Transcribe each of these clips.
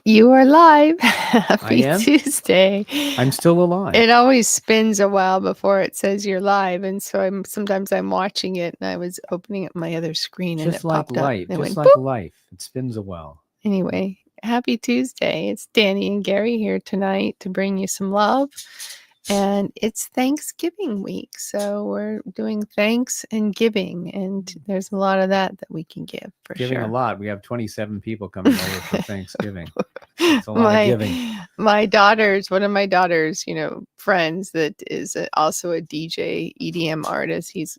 You are live. I Happy am? Tuesday. I'm still alive. It always spins a while before it says you're live, and so sometimes I'm watching it, and I was opening up my other screen, and Just it like popped up. life. And it Just went like boop. life. It spins a while. Anyway, happy Tuesday. It's Danny and Gary here tonight to bring you some love. And it's Thanksgiving week, so we're doing thanks and giving, and there's a lot of that we can give for Giving sure. a lot. We have 27 people coming over for Thanksgiving. It's a lot of giving. My daughter's, one of my daughter's, friends that is also a DJ, EDM artist. He's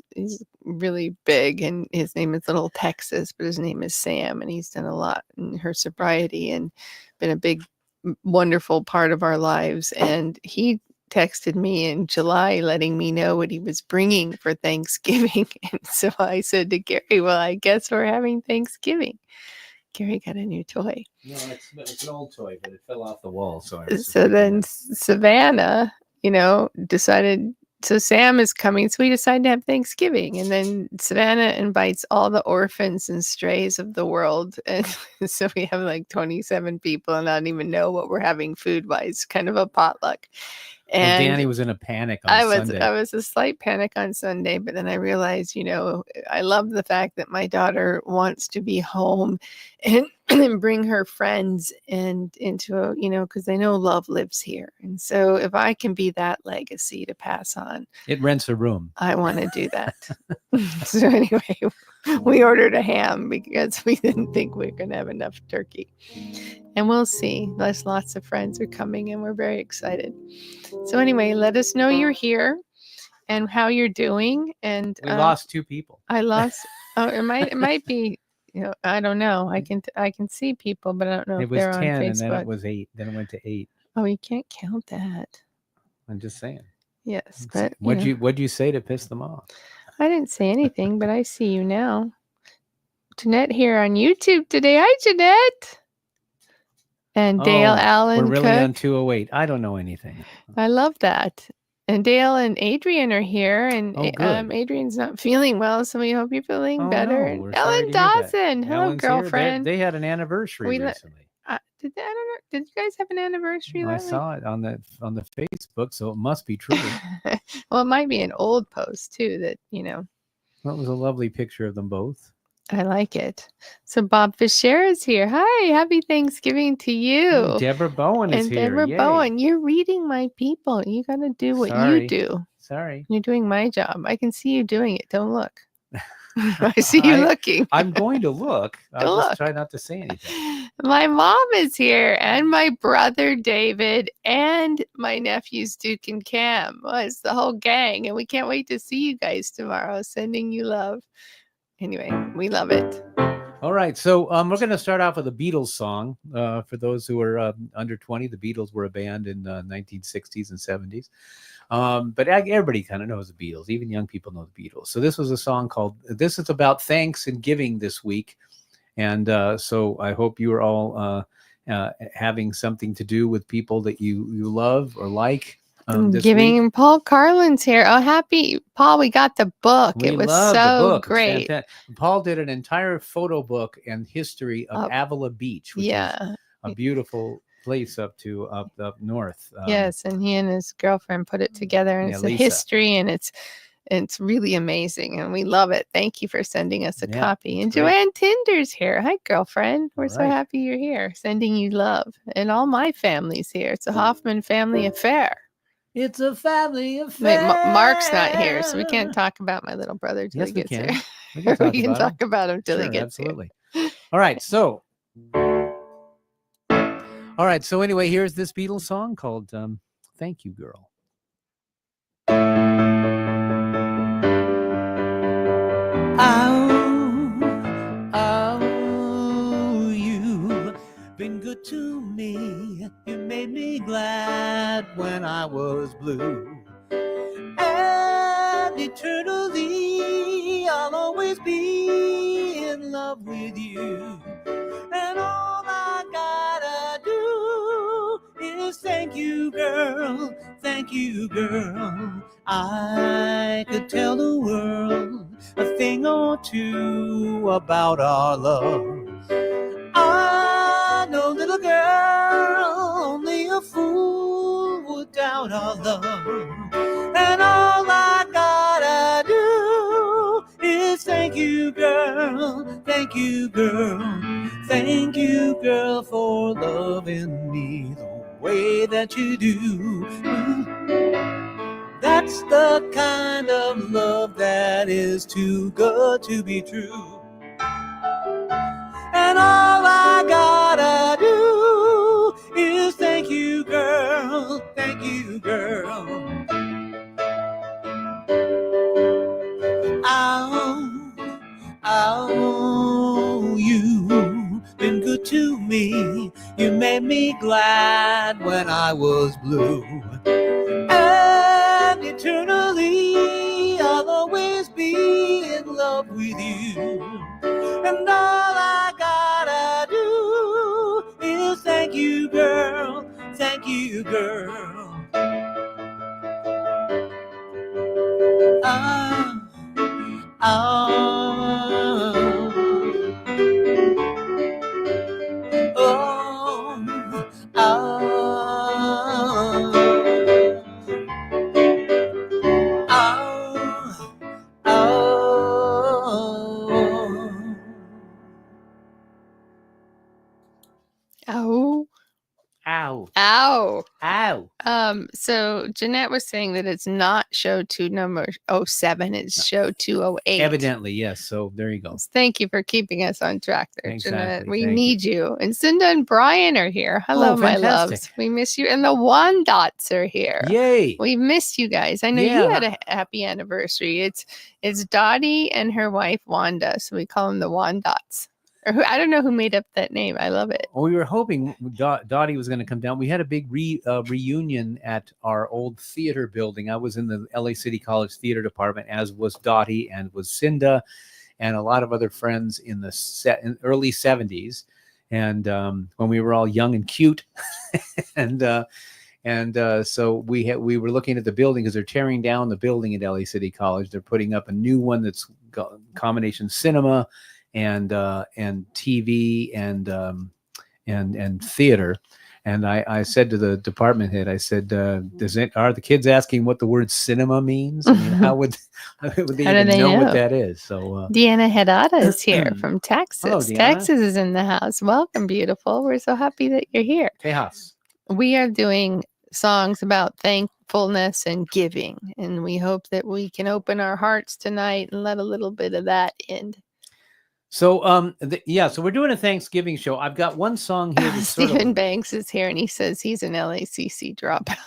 really big, and his name is Little Texas, but his name is Sam, and he's done a lot in her sobriety and been a big, wonderful part of our lives. And he texted me in July letting me know what he was bringing for Thanksgiving. And so I said to Gary, well, I guess we're having Thanksgiving. Gary got a new toy. No, it's an old toy, but it fell off the wall. So then Savannah, decided, so Sam is coming. So we decided to have Thanksgiving. And then Savannah invites all the orphans and strays of the world. And so we have like 27 people, and I don't even know what we're having food-wise, kind of a potluck. And Danny was in a panic on Sunday. I was a slight panic on Sunday, but then I realized, I love the fact that my daughter wants to be home and bring her friends and into because they know love lives here. And so if I can be that legacy to pass on, it rents a room. I want to do that. So anyway, we ordered a ham because we didn't think we were going to have enough turkey. And we'll see. There's lots of friends are coming, and we're very excited. So anyway, let us know you're here and how you're doing. And we lost 2 people. I lost. It might be. I don't know. I can see people, but I don't know if they're on Facebook. It was 10, and then it was 8. Then it went to 8. Oh, you can't count that. I'm just saying. Yes, but what'd you say to piss them off? I didn't say anything, but I see you now. Jeanette here on YouTube today. Hi, Jeanette. And Dale Allen. We're really Cook. on 208. I don't know anything. I love that. And Dale and Adrian are here, and Adrian's not feeling well, so we hope you're feeling better. And Ellen Dawson, hello, girlfriend. They had an anniversary recently. Did you guys have an anniversary? I saw it on the Facebook, so it must be true. Well, it might be an old post too. That Well, it was a lovely picture of them both. I like it. So Bob Fisher is here. Hi, happy Thanksgiving to you. Deborah Bowen is here. Deborah Bowen, you're reading my people. You got to do what you do. Sorry. You're doing my job. I can see you doing it. Don't look. I see you looking. I'm going to look. I'll just try not to say anything. My mom is here, and my brother David, and my nephews Duke and Cam. Well, it's the whole gang, and we can't wait to see you guys tomorrow. Sending you love. Anyway, we love it. All right, so we're going to start off with a Beatles song. For those who are under 20, the Beatles were a band in the 1960s and 70s. But everybody kind of knows the Beatles. Even young people know the Beatles. So this was a song called, this is about thanks and giving this week. And so I hope you are all having something to do with people that you love or like. Giving week. Paul Carlin's here. Oh, happy Paul! We got the book. It was so great. Paul did an entire photo book and history of Avila Beach, which is a beautiful place up north. Yes, and he and his girlfriend put it together, and it's a history, and it's really amazing, and we love it. Thank you for sending us a copy. And Joanne Tinder's here. Hi, girlfriend. We're so happy you're here. Sending you love, and all my family's here. It's a Hoffman family affair. It's a family affair. Wait, Mark's not here, so we can't talk about my little brother till he gets here. We can talk about him till he gets here. All right, so anyway, here's this Beatles song called Thank You, Girl. Oh, you've been good to me. You made me glad when I was blue. And eternally, I'll always be in love with you. And all I gotta do is thank you, girl. Thank you, girl. I could tell the world a thing or two about our love. I know, little girl, our love. And all I gotta do is thank you, girl. Thank you, girl. Thank you, girl, for loving me the way that you do. That's the kind of love that is too good to be true. And all I gotta do is thank you, girl. Thank you, girl. Oh, you've been good to me. You made me glad when I was blue. And eternally I'll always be in love with you. And all I gotta do is thank you, girl. Thank you, girl. Oh, oh, Oh, ow, ow. ow. So Jeanette was saying that it's not show 2 number 07, it's show 208. Evidently, yes. So there you go. Thank you for keeping us on track there, Exactly. Jeanette. We Thank need you. And Cinda and Brian are here. Hello, Oh, my fantastic. loves. We miss you. And the Wandots are here. Yay. We missed you guys. I know Yeah. you had a happy anniversary. It's Dottie and her wife Wanda, so we call them the Wandots. Or who, I don't know who made up that name. I love it. Well, we were hoping Dottie was going to come down. We had a big reunion at our old theater building. I was in the LA City College theater department, as was Dottie and was Cinda and a lot of other friends in the early 70s. And when we were all young and cute. and so we were looking at the building because they're tearing down the building at LA City College. They're putting up a new one that's got combination cinema and TV and theater. And I said to the department head, I said, are the kids asking what the word cinema means? I mean, how would they How do even they know know? what that is? So Deanna Hedada is here from Texas. Hello, Deanna. Texas is in the house. Welcome, beautiful. We're so happy that you're here. Tejas. We are doing songs about thankfulness and giving, and we hope that we can open our hearts tonight and let a little bit of that in. So so we're doing a Thanksgiving show. I've got one song here that's Stephen Banks is here, and he says he's an LACC dropout.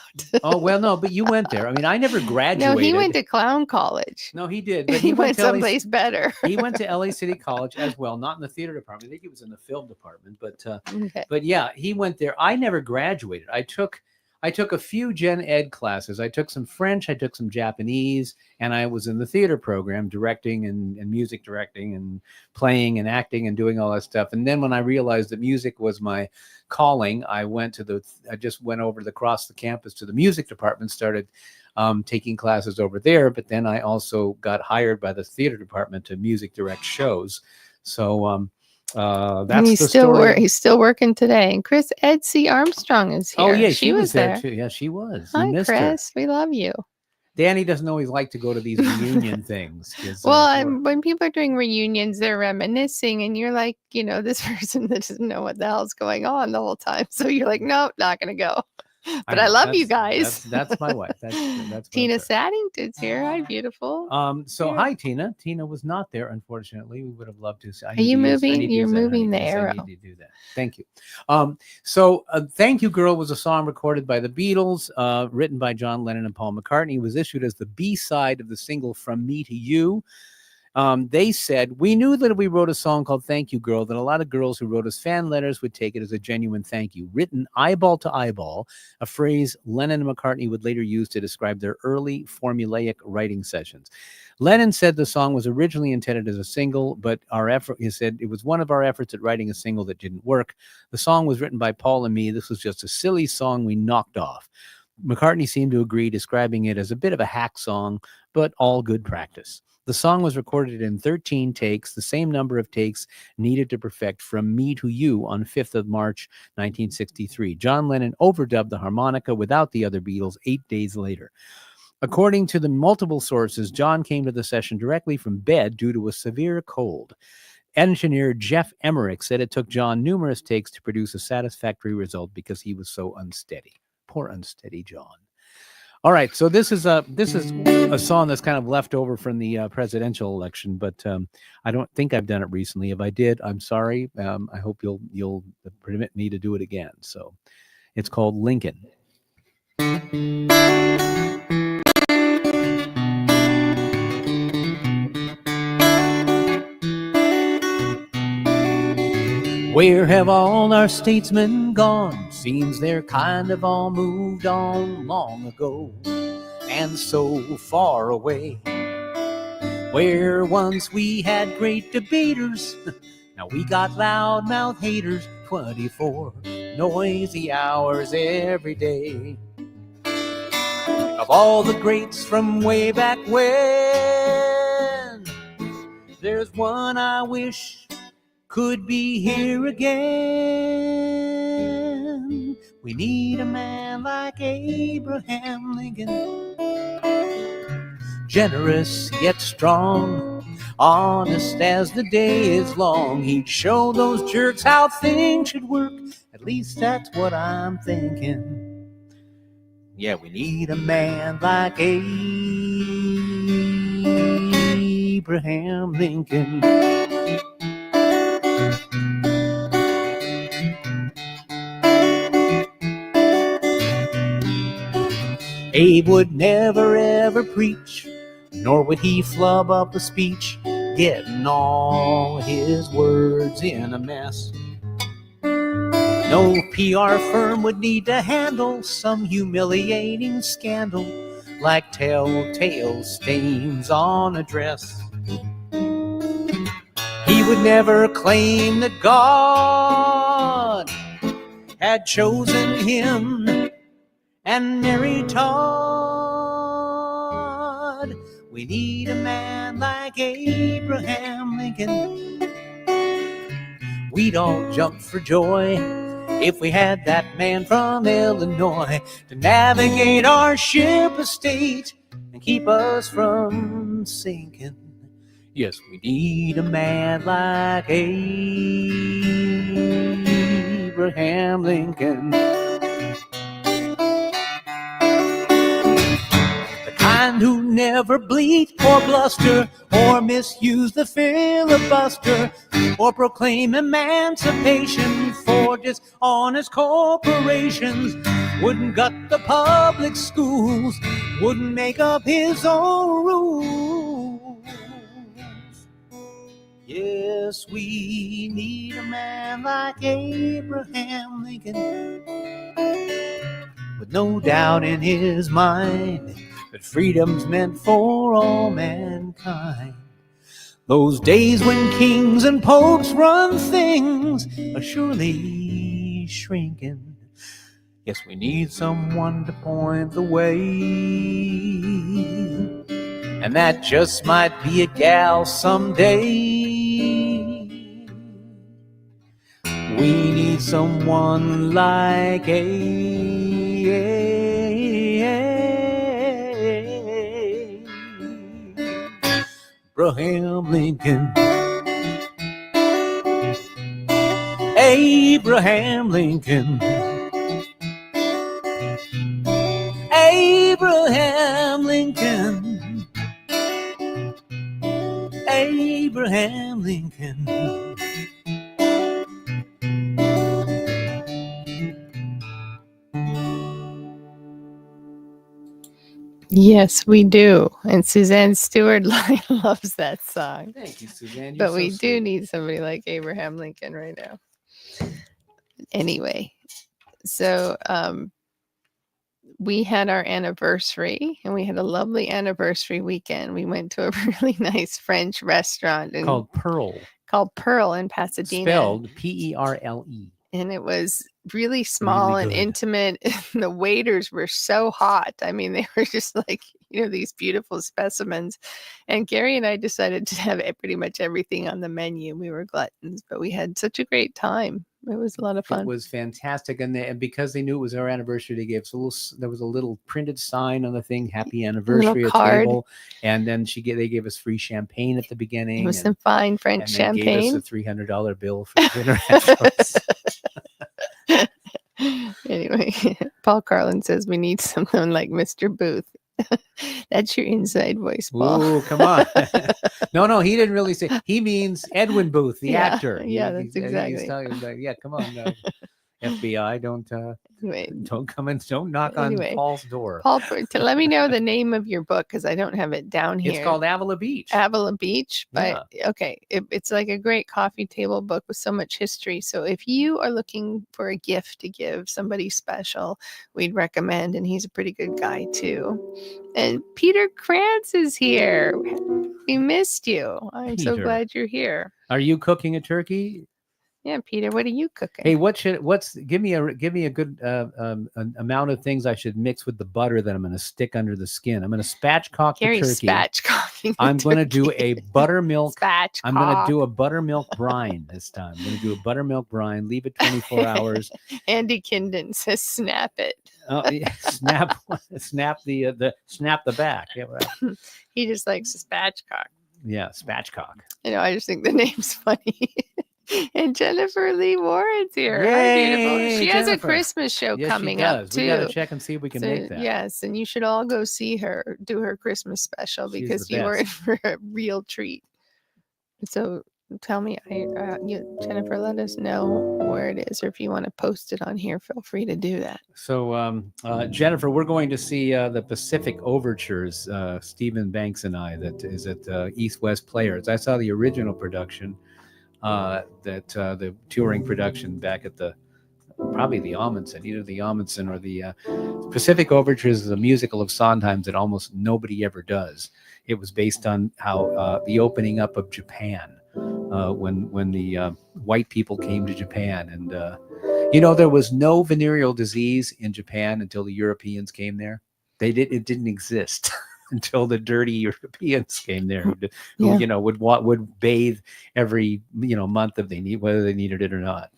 Oh, well, no, but you went there. I mean, I never graduated. No, he went to clown college. No, he did. But He went to LA someplace better. He went to LA City College as well, not in the theater department. I think he was in the film department. Okay. But yeah, he went there. I never graduated. I took a few gen ed classes. I took some French, I took some Japanese, and I was in the theater program, directing and music directing and playing and acting and doing all that stuff. And then when I realized that music was my calling, I just went over across the campus to the music department, started taking classes over there. But then I also got hired by the theater department to music direct shows. So that's he's the still story. He's still working today. And Chris Edsy Armstrong is here. Oh yeah, she was there too. Yeah, she was. Hi, you missed Chris. her. We love you. Danny doesn't always like to go to these reunion things. Well, when people are doing reunions, they're reminiscing, and you're like, this person that doesn't know what the hell's going on the whole time. So you're like, nope, not gonna go. But I love you guys. That's my wife. That's Tina Saddington's here. Hi, beautiful. So hi, Tina. Tina was not there, unfortunately. We would have loved to see. Are you moving? You're moving the arrow. I need to do that. Thank you. So Thank You Girl was a song recorded by the Beatles, written by John Lennon and Paul McCartney. It was issued as the B-side of the single From Me to You. They said, we knew that if we wrote a song called Thank You Girl, that a lot of girls who wrote us fan letters would take it as a genuine thank you. Written eyeball to eyeball, a phrase Lennon and McCartney would later use to describe their early formulaic writing sessions. Lennon said the song was originally intended as a single, but he said it was one of our efforts at writing a single that didn't work. The song was written by Paul and me. This was just a silly song we knocked off. McCartney seemed to agree, describing it as a bit of a hack song, but all good practice. The song was recorded in 13 takes, the same number of takes needed to perfect From Me to You on 5th of March, 1963. John Lennon overdubbed the harmonica without the other Beatles 8 days later. According to the multiple sources, John came to the session directly from bed due to a severe cold. Engineer Jeff Emmerich said it took John numerous takes to produce a satisfactory result because he was so unsteady. Poor unsteady John. All right, so this is a song that's kind of left over from the presidential election, but I don't think I've done it recently. If I did, I'm sorry. I hope you'll permit me to do it again. So it's called Lincoln. Where have all our statesmen gone? Seems they're kind of all moved on long ago and so far away. Where once we had great debaters, now we got loudmouth haters, 24 noisy hours every day. Of all the greats from way back when, there's one I wish could be here again. We need a man like Abraham Lincoln, generous yet strong, honest as the day is long. He'd show those jerks how things should work, at least that's what I'm thinking. Yeah, we need a man like Abraham Lincoln. Abe would never ever preach, nor would he flub up a speech, getting all his words in a mess. No PR firm would need to handle some humiliating scandal like telltale stains on a dress. He would never claim that God had chosen him and Mary Todd. We need a man like Abraham Lincoln. We'd all jump for joy if we had that man from Illinois to navigate our ship of state and keep us from sinking. Yes, we need a man like Abraham Lincoln. Who never bleat or bluster or misuse the filibuster or proclaim emancipation for dishonest corporations, wouldn't gut the public schools, wouldn't make up his own rules. Yes, we need a man like Abraham Lincoln, with no doubt in his mind that freedom's meant for all mankind. Those days when kings and popes run things are surely shrinking. Yes, we need someone to point the way, and that just might be a gal someday. We need someone like Abraham Lincoln. Abraham Lincoln. Abraham Lincoln. Abraham Lincoln. Yes, we do. And Suzanne Stewart loves that song. Thank you, Suzanne. But we do need somebody like Abraham Lincoln right now. Anyway, so we had our anniversary, and we had a lovely anniversary weekend. We went to a really nice French restaurant called Pearl in Pasadena. Spelled P-E-R-L-E. And it was really small and intimate. And the waiters were so hot. I mean, they were just like, these beautiful specimens. And Gary and I decided to have pretty much everything on the menu. We were gluttons, but we had such a great time. It was a lot of fun. It was fantastic, and because they knew it was our anniversary, they gave us there was a little printed sign on the thing, "Happy Anniversary" at table, and then they gave us free champagne at the beginning. It was some fine French champagne. Gave us a $300 bill for dinner afterwards. Anyway, Paul Carlin says we need something like Mr. Booth. That's your inside voice, Paul. Oh, come on. No, he didn't really say. He means Edwin Booth, the actor. That's exactly. He's talking about, come on, FBI, don't come in, don't knock on Paul's door. Paul, let me know the name of your book, because I don't have it down here. It's called Avila Beach. Avila Beach. But okay, it's like a great coffee table book with so much history. So if you are looking for a gift to give somebody special, we'd recommend, and he's a pretty good guy too. And Peter Krantz is here. We missed you. I'm so glad you're here. Are you cooking a turkey? Yeah, Peter, what are you cooking? Hey, give me a good amount of things I should mix with the butter that I'm going to stick under the skin. I'm going to spatchcock the turkey. Spatchcocking. I'm going to do a buttermilk. Spatchcock. I'm going to do a buttermilk brine this time. I'm going to do a buttermilk brine. Leave it 24 hours. Andy Kindon says, "Snap it." Oh, yeah, snap the back. Yeah, right. He just likes to spatchcock. Yeah, spatchcock. I just think the name's funny. And Jennifer Lee Warren's here. Yay, Hi, beautiful. She has Jennifer. a Christmas show coming up too. We got to check and see if we can make that. Yes, and you should all go see her do her Christmas special, because you are in for a real treat. So tell me, Jennifer, let us know where it is, or if you want to post it on here, feel free to do that. So, Jennifer, we're going to see the Pacific Overtures, Stephen Banks and I, that is at East West Players. I saw the original production. The touring production back at probably the Amundsen, either the Amundsen or the Pacific Overtures is a musical of Sondheim's that almost nobody ever does. It was based on how the opening up of Japan, when the white people came to Japan, and there was no venereal disease in Japan until the Europeans came there. It didn't exist. Until the dirty Europeans came there, who would bathe every month if whether they needed it or not.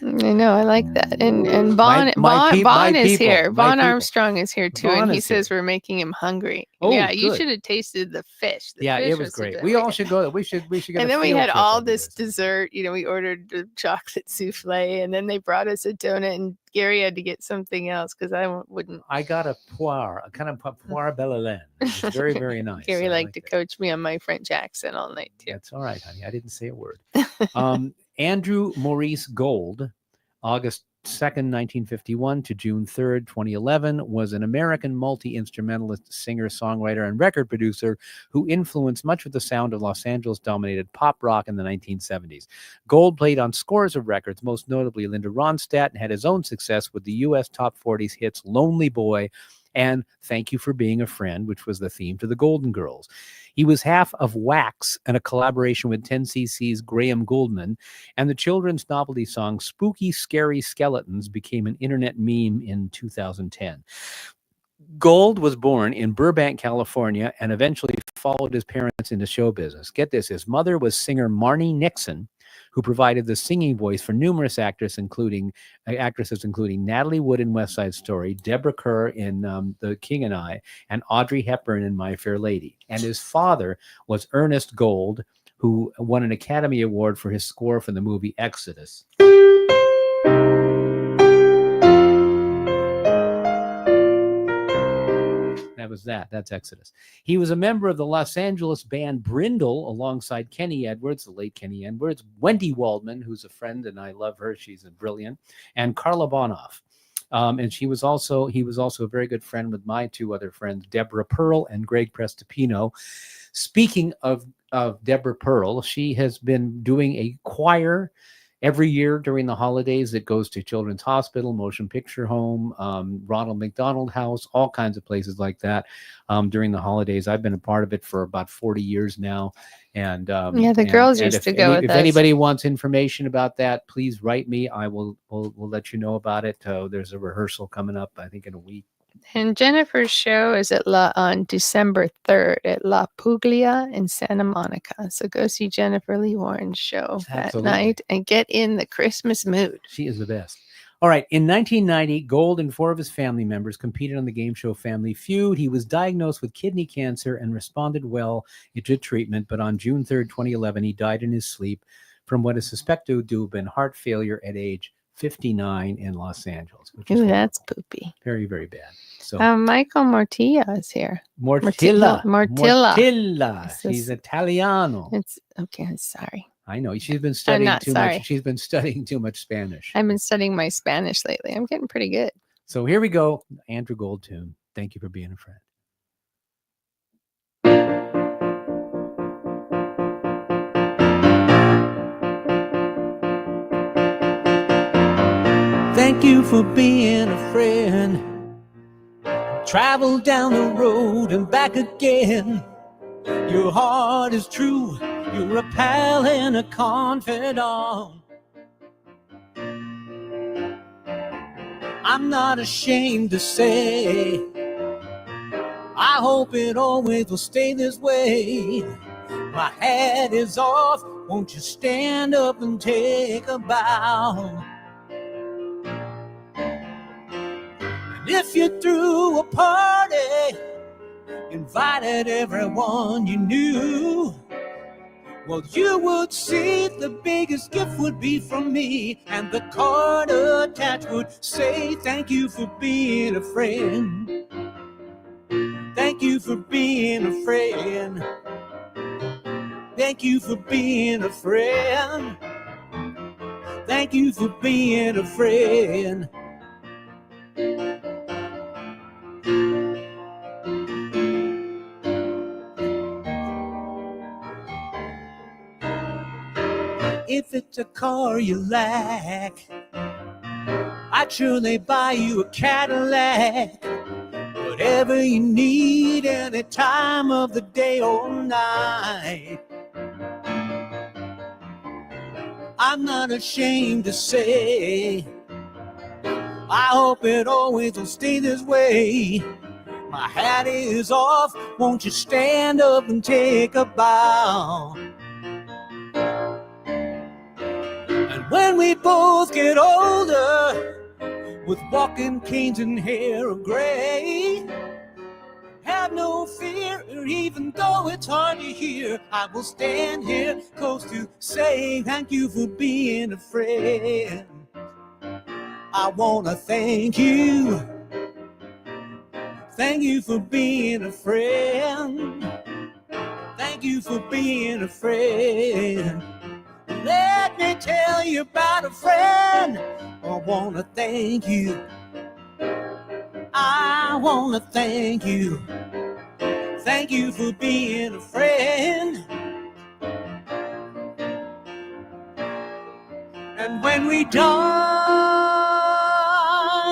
I know, I like that. And Vaughn is here. Vaughn Armstrong is here too, and he says we're making him hungry. Oh, yeah, you should have tasted the fish. It was great. We all should go. We should get. And then we had all this dessert. We ordered the chocolate souffle, and then they brought us a donut, and Gary had to get something else because I wouldn't. I got a kind of poire belle laine. It was very, very nice. Gary liked to coach me on my French accent all night too. That's all right, honey. I didn't say a word. Andrew Maurice Gold, August 2nd, 1951 to June 3rd, 2011, was an American multi-instrumentalist, singer, songwriter, and record producer who influenced much of the sound of Los Angeles-dominated pop rock in the 1970s. Gold played on scores of records, most notably Linda Ronstadt, and had his own success with the U.S. Top 40's hits Lonely Boy and Thank You for Being a Friend, which was the theme to the Golden Girls. He was half of Wax and a collaboration with 10cc's Graham Gouldman, and the children's novelty song Spooky Scary Skeletons became an internet meme in 2010. Gold was born in Burbank, California, and eventually followed his parents into show business. Get this, his mother was singer Marnie Nixon, who provided the singing voice for numerous actresses, including Natalie Wood in West Side Story, Deborah Kerr in The King and I, and Audrey Hepburn in My Fair Lady. And his father was Ernest Gold, who won an Academy Award for his score for the movie Exodus. That's Exodus. He was a member of the Los Angeles band Brindle alongside Kenny Edwards, the late Kenny Edwards, Wendy Waldman, who's a friend, and I love her. She's brilliant, and Carla Bonoff. And he was also a very good friend with my two other friends, Deborah Pearl and Greg Prestopino. Speaking of Deborah Pearl, she has been doing a choir every year during the holidays. It goes to Children's Hospital, Motion Picture Home, Ronald McDonald House, all kinds of places like that during the holidays. I've been a part of it for about 40 years now. And the girls used to go with us. If anybody wants information about that, please write me. We'll let you know about it. There's a rehearsal coming up, I think, in a week. And Jennifer's show is on December 3rd at La Puglia in Santa Monica. So go see Jennifer Lee Warren's show that night and get in the Christmas mood. She is the best. All right. In 1990, Gold and 4 of his family members competed on the game show Family Feud. He was diagnosed with kidney cancer and responded well to treatment. But on June 3rd, 2011, he died in his sleep from what is suspected to have been heart failure at age 59 in Los Angeles. Ooh, that's poopy. Very, very bad. So Michael Mortilla is here. Mortilla. Mortilla. She's Italiano. It's okay. I'm sorry. I know. She's been studying too much. She's been studying too much Spanish. I've been studying my Spanish lately. I'm getting pretty good. So here we go. Andrew Gold tune. Thank you for being a friend. Thank you for being a friend. Travel down the road and back again. Your heart is true. You're a pal and a confidant. I'm not ashamed to say, I hope it always will stay this way. My hat is off. Won't you stand up and take a bow? And if you threw a party, invited everyone you knew, well, you would see the biggest gift would be from me, and the card attached would say, thank you for being a friend. Thank you for being a friend. Thank you for being a friend. Thank you for being a friend. If it's a car you lack, I'd surely buy you a Cadillac. Whatever you need, any time of the day or night. I'm not ashamed to say, I hope it always will stay this way. My hat is off, won't you stand up and take a bow? When we both get older, with walking canes and hair of gray, have no fear, even though it's hard to hear, I will stand here close to say thank you for being a friend. I wanna thank you. Thank you for being a friend. Thank you for being a friend. Let me tell you about a friend. I wanna thank you. I wanna thank you. Thank you for being a friend. And when we die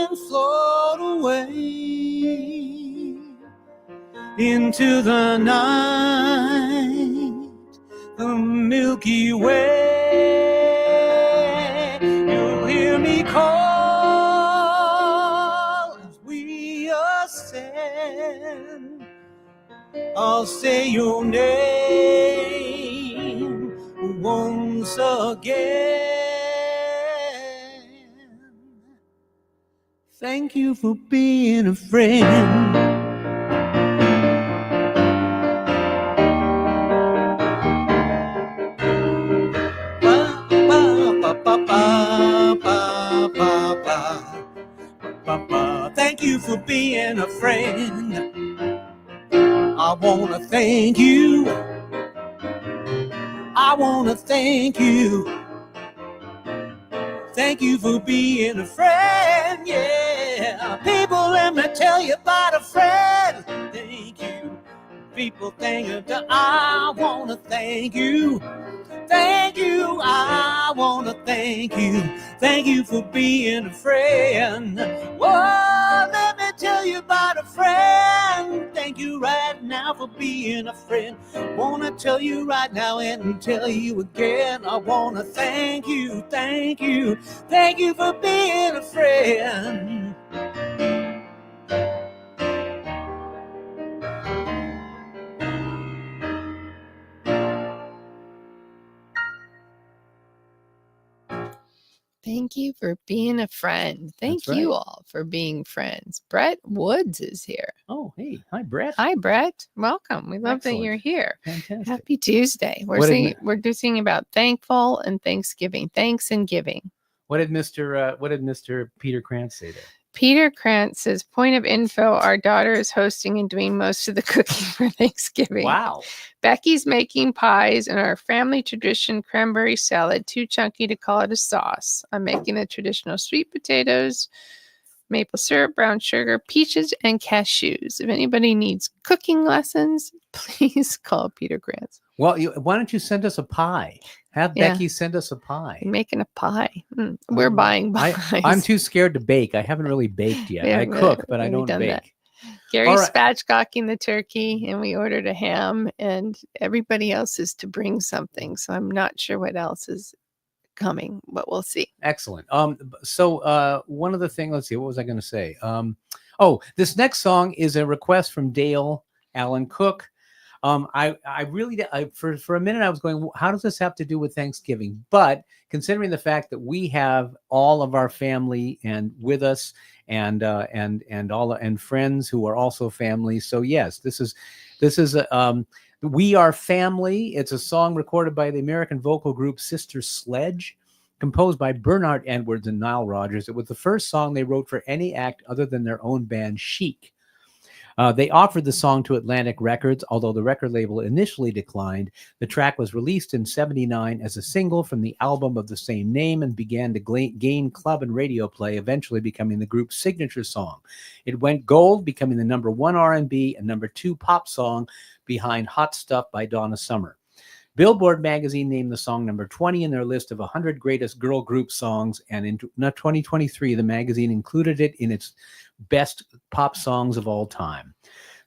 and float away into the night, the Milky Way, you'll hear me call as we ascend. I'll say your name once again. Thank you for being a friend. Thank you for being a friend. I wanna thank you. I wanna thank you. Thank you for being a friend, yeah. People, let me tell you about a friend. Thank you. People think that I wanna thank you. Thank you, I wanna thank you. Thank you for being a friend. Whoa, let me tell you about a friend. Thank you right now for being a friend. Wanna tell you right now and tell you again. I wanna thank you, thank you. Thank you for being a friend. Thank you for being a friend. Thank That's you right. all for being friends. Brett Woods is here. Oh, hey. Hi, Brett. Hi, Brett. Welcome. We love that Excellent. you're here. Fantastic. Happy Tuesday. We're What did singing. We're singing about thankful and Thanksgiving. Thanks and giving. What did Mr. Peter Krantz say there? Peter Krantz says, point of info, our daughter is hosting and doing most of the cooking for Thanksgiving. Wow. Becky's making pies and our family tradition cranberry salad, too chunky to call it a sauce. I'm making the traditional sweet potatoes, maple syrup, brown sugar, peaches, and cashews. If anybody needs cooking lessons, please call Peter Krantz. Well, why don't you send us a pie? Have Becky send us a pie. I'm making a pie. We're buying pies. I'm too scared to bake. I haven't really baked yet. I cook, but I don't bake. That. Gary's spatchcocking the turkey, and we ordered a ham, and everybody else is to bring something. So I'm not sure what else is coming, but we'll see. Excellent. So one of the things, let's see, what was I going to say? This next song is a request from Dale Allen Cook. For a minute I was going, how does this have to do with Thanksgiving? But considering the fact that we have all of our family and with us and friends who are also family, so yes, this is We Are Family. It's a song recorded by the American vocal group Sister Sledge, composed by Bernard Edwards and Nile Rodgers. It was the first song they wrote for any act other than their own band Chic. They offered the song to Atlantic Records, although the record label initially declined. The track was released in '79 as a single from the album of the same name and began to gain club and radio play, eventually becoming the group's signature song. It went gold, becoming the #1 R&B and #2 pop song behind Hot Stuff by Donna Summer. Billboard magazine named the song number 20 in their list of 100 greatest girl group songs, and in 2023, the magazine included it in its best pop songs of all time.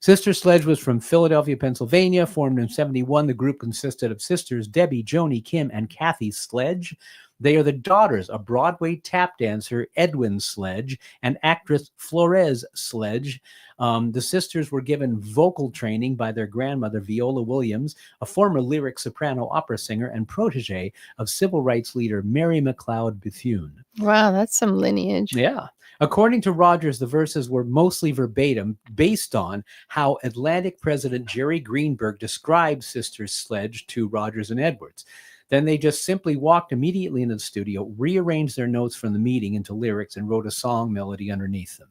Sister Sledge was from Philadelphia, Pennsylvania. Formed in '71, the group consisted of sisters Debbie, Joni, Kim, and Kathy Sledge. They are the daughters of Broadway tap dancer Edwin Sledge and actress Flores Sledge. The sisters were given vocal training by their grandmother, Viola Williams, a former lyric soprano opera singer and protege of civil rights leader Mary McLeod Bethune. Wow, that's some lineage. Yeah. According to Rodgers, the verses were mostly verbatim, based on how Atlantic president Jerry Greenberg described Sister Sledge to Rodgers and Edwards. Then they just simply walked immediately into the studio, rearranged their notes from the meeting into lyrics, and wrote a song melody underneath them.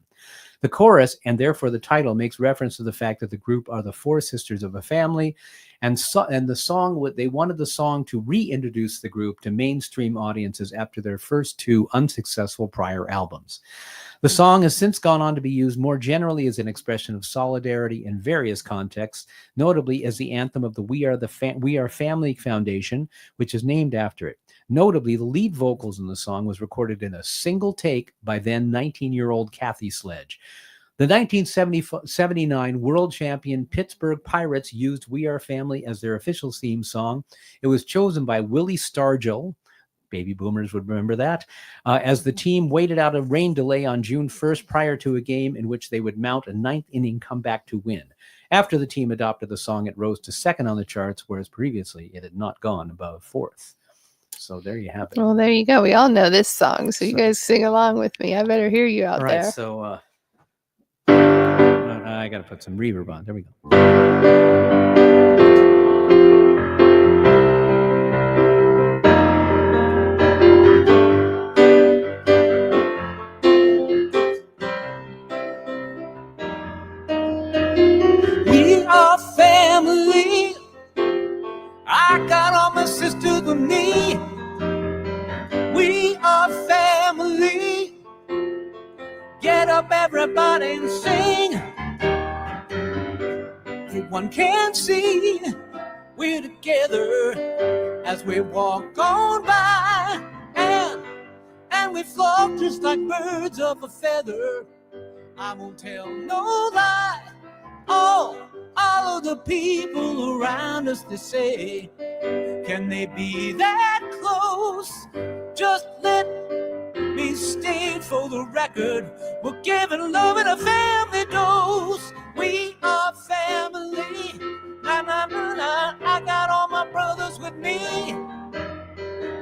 The chorus, and therefore the title, makes reference to the fact that the group are the four sisters of a family, and the song, they wanted the song to reintroduce the group to mainstream audiences after their first two unsuccessful prior albums. The song has since gone on to be used more generally as an expression of solidarity in various contexts, notably as the anthem of the We Are Family Foundation, which is named after it. Notably, the lead vocals in the song was recorded in a single take by then 19-year-old Kathy Sledge. The 1979 world champion Pittsburgh Pirates used We Are Family as their official theme song. It was chosen by Willie Stargell, baby boomers would remember that, as the team waited out a rain delay on June 1st prior to a game in which they would mount a ninth-inning comeback to win. After the team adopted the song, it rose to second on the charts, whereas previously it had not gone above fourth. So there you have it. Well, there you go. We all know this song, so you guys sing along with me. I better hear you out there. All right, so I got to put some reverb on. There we go. We are family. I got all my sisters with me. We are family. Get up, everybody, and sing. Everyone can see we're together as we walk on by, and we flock just like birds of a feather. I won't tell no lie. All of the people around us, they say, can they be that close? Just let me state for the record, we're giving love in a family dose. We are family. Na, na, na, na. I got all my brothers with me.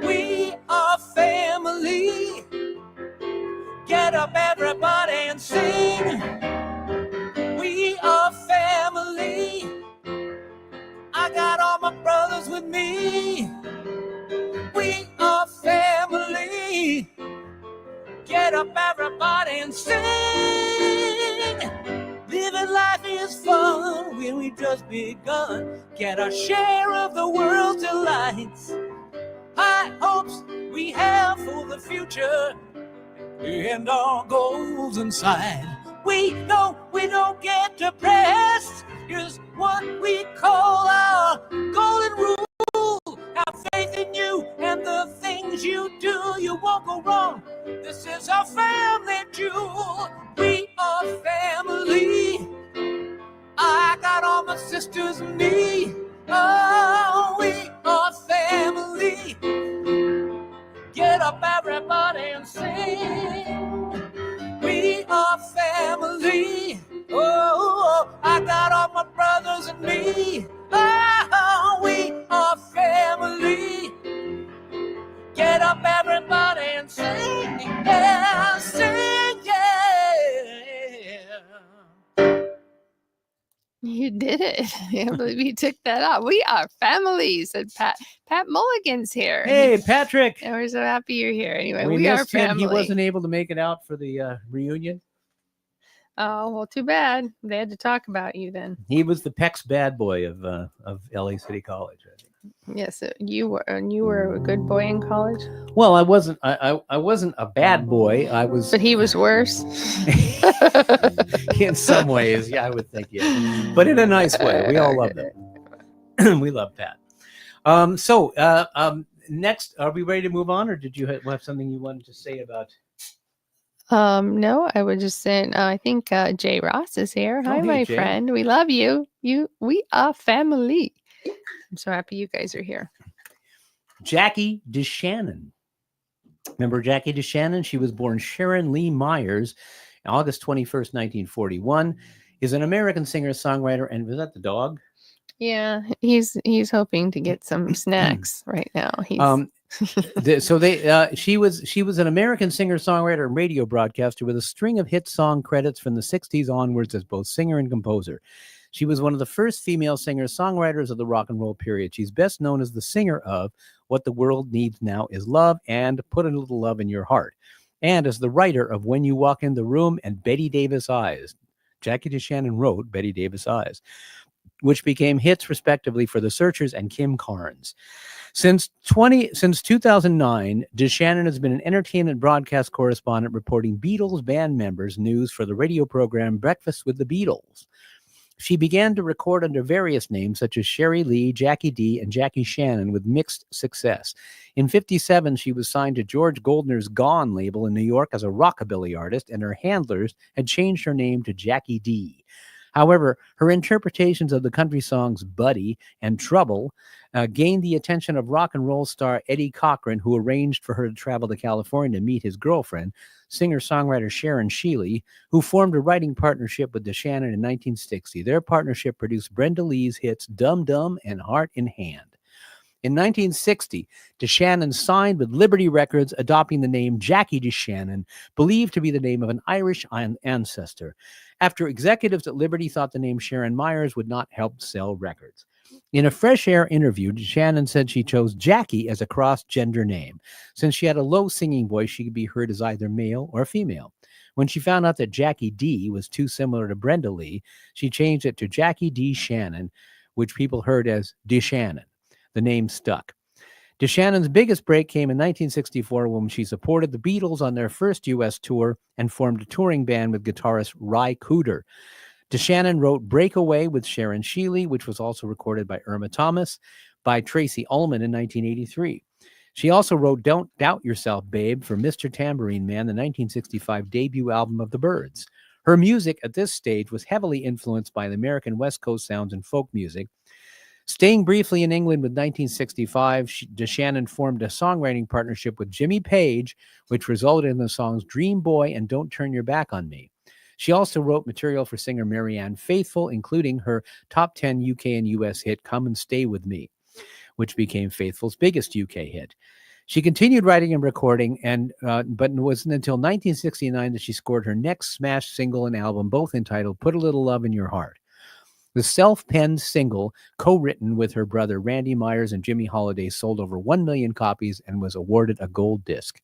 We are family. Get up, everybody, and sing. We are family. I got all my brothers with me. We are family. Get up, everybody, and sing. Living life is fun when we just begun. Get our share of the world's delights. High hopes we have for the future and our goals in sight. We know we don't get depressed. Here's what we call our golden rule. Have faith in you and the things you do. You won't go wrong. This is our family jewel. We are family. I got all my sisters and me. Oh, we are family. Get up, everybody, and sing. We are family. Oh, I got all my brothers and me. Oh, we are family. Get up, everybody, and sing. Yeah, sing, yeah. You did it. I can't believe you took that off. We are family, said Pat. Pat Mulligan's here. Hey, Patrick. And we're so happy you're here. Anyway, We we are missed him. family. He wasn't able to make it out for the reunion. Oh, well, too bad. They had to talk about you then. He was the PEX bad boy of LA City College, I think. Yes, you were a good boy in college. Well, I wasn't. I wasn't a bad boy. I was. But he was worse. In some ways, yeah, I would think, yeah. But in a nice way. We all love them. We love Pat. Next, are we ready to move on, or did you have something you wanted to say about? No, I was just saying. I think Jay Ross is here. Hi, hey, my Jay. friend. We love you. We are family. I'm so happy you guys are here. Jackie DeShannon. Remember Jackie DeShannon? She was born Sharon Lee Myers, August 21st, 1941. Is an American singer-songwriter, and was that the dog? Yeah, he's hoping to get some snacks right now. She was an American singer-songwriter and radio broadcaster with a string of hit song credits from the 60s onwards as both singer and composer. She was one of the first female singer-songwriters of the rock and roll period. She's best known as the singer of What the World Needs Now Is Love and Put a Little Love in Your Heart, and as the writer of When You Walk in the Room and Betty Davis Eyes. Jackie DeShannon wrote Betty Davis Eyes, which became hits respectively for The Searchers and Kim Carnes. Since 2009, DeShannon has been an entertainment broadcast correspondent reporting Beatles band members' news for the radio program Breakfast with the Beatles. She began to record under various names such as Sherry Lee, Jackie D, and Jackie Shannon with mixed success. In 1957, she was signed to George Goldner's Gone label in New York as a rockabilly artist, and her handlers had changed her name to Jackie D. However, her interpretations of the country songs Buddy and Trouble gained the attention of rock and roll star Eddie Cochran, who arranged for her to travel to California to meet his girlfriend, singer-songwriter Sharon Shealy, who formed a writing partnership with DeShannon in 1960. Their partnership produced Brenda Lee's hits Dum Dum and Heart in Hand. In 1960, DeShannon signed with Liberty Records, adopting the name Jackie DeShannon, believed to be the name of an Irish ancestor, after executives at Liberty thought the name Sharon Myers would not help sell records. In a Fresh Air interview, DeShannon said she chose Jackie as a cross-gender name. Since she had a low singing voice, she could be heard as either male or female. When she found out that Jackie D was too similar to Brenda Lee, she changed it to Jackie D. Shannon, which people heard as DeShannon. The name stuck. DeShannon's biggest break came in 1964 when she supported the Beatles on their first U.S. tour and formed a touring band with guitarist Ry Cooder. DeShannon wrote Breakaway with Sharon Shealy, which was also recorded by Irma Thomas, by Tracy Ullman in 1983. She also wrote Don't Doubt Yourself, Babe for Mr. Tambourine Man, the 1965 debut album of the Byrds. Her music at this stage was heavily influenced by the American West Coast sounds and folk music. Staying briefly in England with 1965, DeShannon formed a songwriting partnership with Jimmy Page, which resulted in the songs Dream Boy and Don't Turn Your Back on Me. She also wrote material for singer Marianne Faithfull, including her top 10 UK and US hit Come and Stay With Me, which became Faithfull's biggest UK hit. She continued writing and recording, but it wasn't until 1969 that she scored her next smash single and album, both entitled Put a Little Love in Your Heart. The self-penned single, co-written with her brother Randy Myers and Jimmy Holiday, sold over 1 million copies and was awarded a gold disc.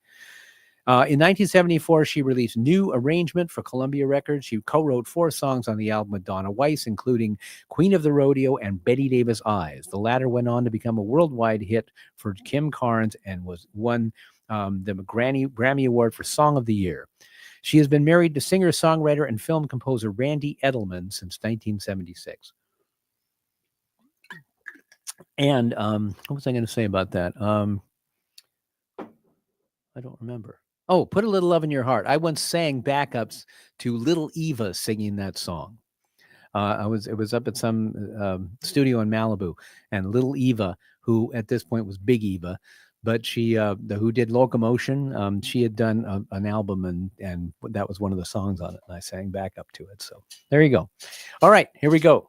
In 1974, she released New Arrangement for Columbia Records. She co-wrote 4 songs on the album with Donna Weiss, including Queen of the Rodeo and Betty Davis Eyes. The latter went on to become a worldwide hit for Kim Carnes and won the Grammy Award for Song of the Year. She has been married to singer-songwriter and film composer Randy Edelman since 1976. And what was I going to say about that? I don't remember. Oh, Put a Little Love in Your Heart. I once sang backups to Little Eva singing that song. It was up at some studio in Malibu, and Little Eva, who at this point was Big Eva, but she who did Locomotion, she had done an album, and that was one of the songs on it, and I sang backup to it. So there you go. All right, here we go.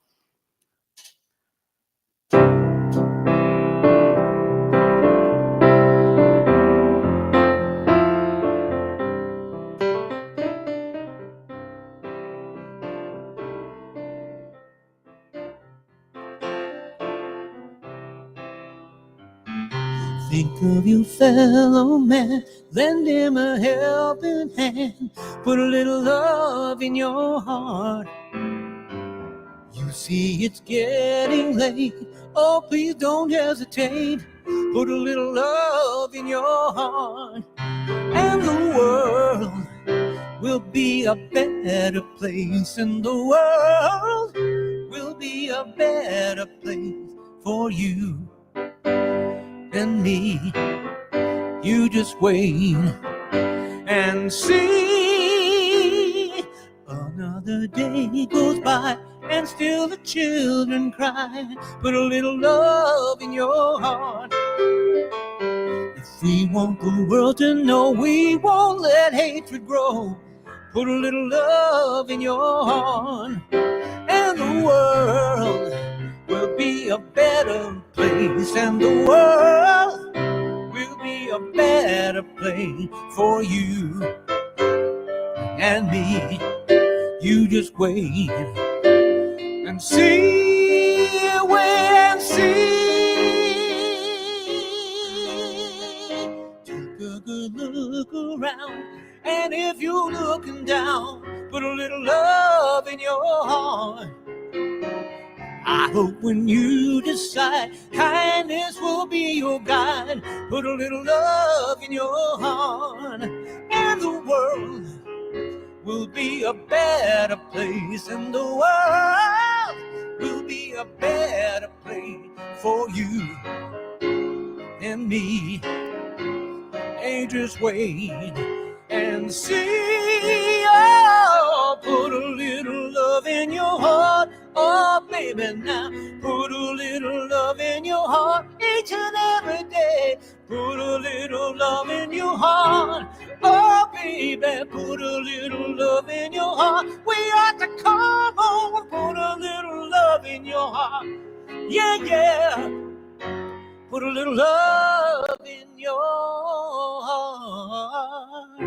Think of your fellow man, lend him a helping hand, put a little love in your heart. You see it's getting late, oh please don't hesitate, put a little love in your heart, and the world will be a better place, and the world will be a better place for you and me. You just wait and see. Another day goes by and still the children cry. Put a little love in your heart. If we want the world to know, we won't let hatred grow. Put a little love in your heart, and the world will be a better place, and the world will be a better place for you and me. You just wait and see, wait and see. Take a good look around, and if you're looking down, put a little love in your heart. I hope when you decide, kindness will be your guide. Put a little love in your heart, and the world will be a better place, and the world will be a better place for you and me. Hey, just wait and see. Oh, put a little love in your heart. Oh, baby, now put a little love in your heart each and every day. Put a little love in your heart. Oh, baby, put a little love in your heart. We ought to come on, put a little love in your heart. Yeah, yeah. Put a little love in your heart.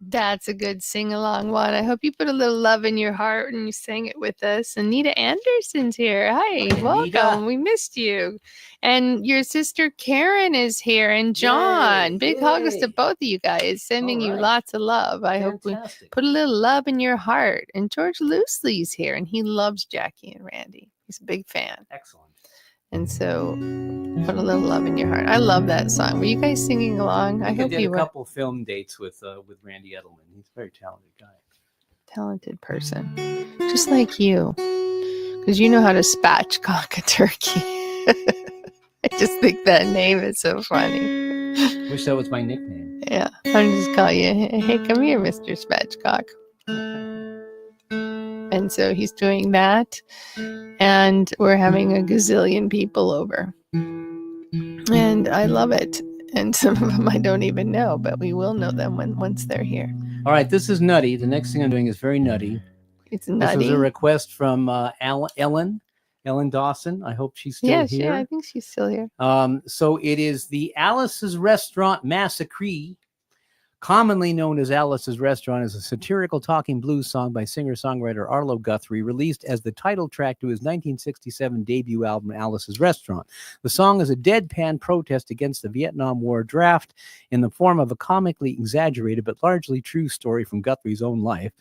That's a good sing-along one. I hope you put a little love in your heart and you sang it with us. Anita Anderson's here. Hi, welcome. Anita. We missed you. And your sister Karen is here, and John. Yay, Big hugs yay. to both of you guys. Sending All you right. lots of love. I hope we Fantastic. put a little love in your heart. And George Loosely's here, and he loves Jackie and Randy. He's a big fan. Excellent. And so put a little love in your heart. I love that song. Were you guys singing along? I hope did you a were. couple film dates with Randy Edelman. He's a very talented guy. Talented person. Just like you. Because you know how to spatchcock a turkey. I just think that name is so funny. Wish that was my nickname. Yeah. I'm just calling you, hey, come here, Mr. Spatchcock. And so he's doing that. And we're having a gazillion people over. And I love it. And some of them I don't even know, but we will know them once they're here. All right, this is nutty. The next thing I'm doing is very nutty. It's This was a nutty. request from Ellen Dawson. I hope she's still Yeah, here. I think she's still here. So it is the Alice's Restaurant Massacre, commonly known as Alice's Restaurant, is a satirical talking blues song by singer-songwriter Arlo Guthrie, released as the title track to his 1967 debut album, Alice's Restaurant. The song is a deadpan protest against the Vietnam War draft in the form of a comically exaggerated but largely true story from Guthrie's own life.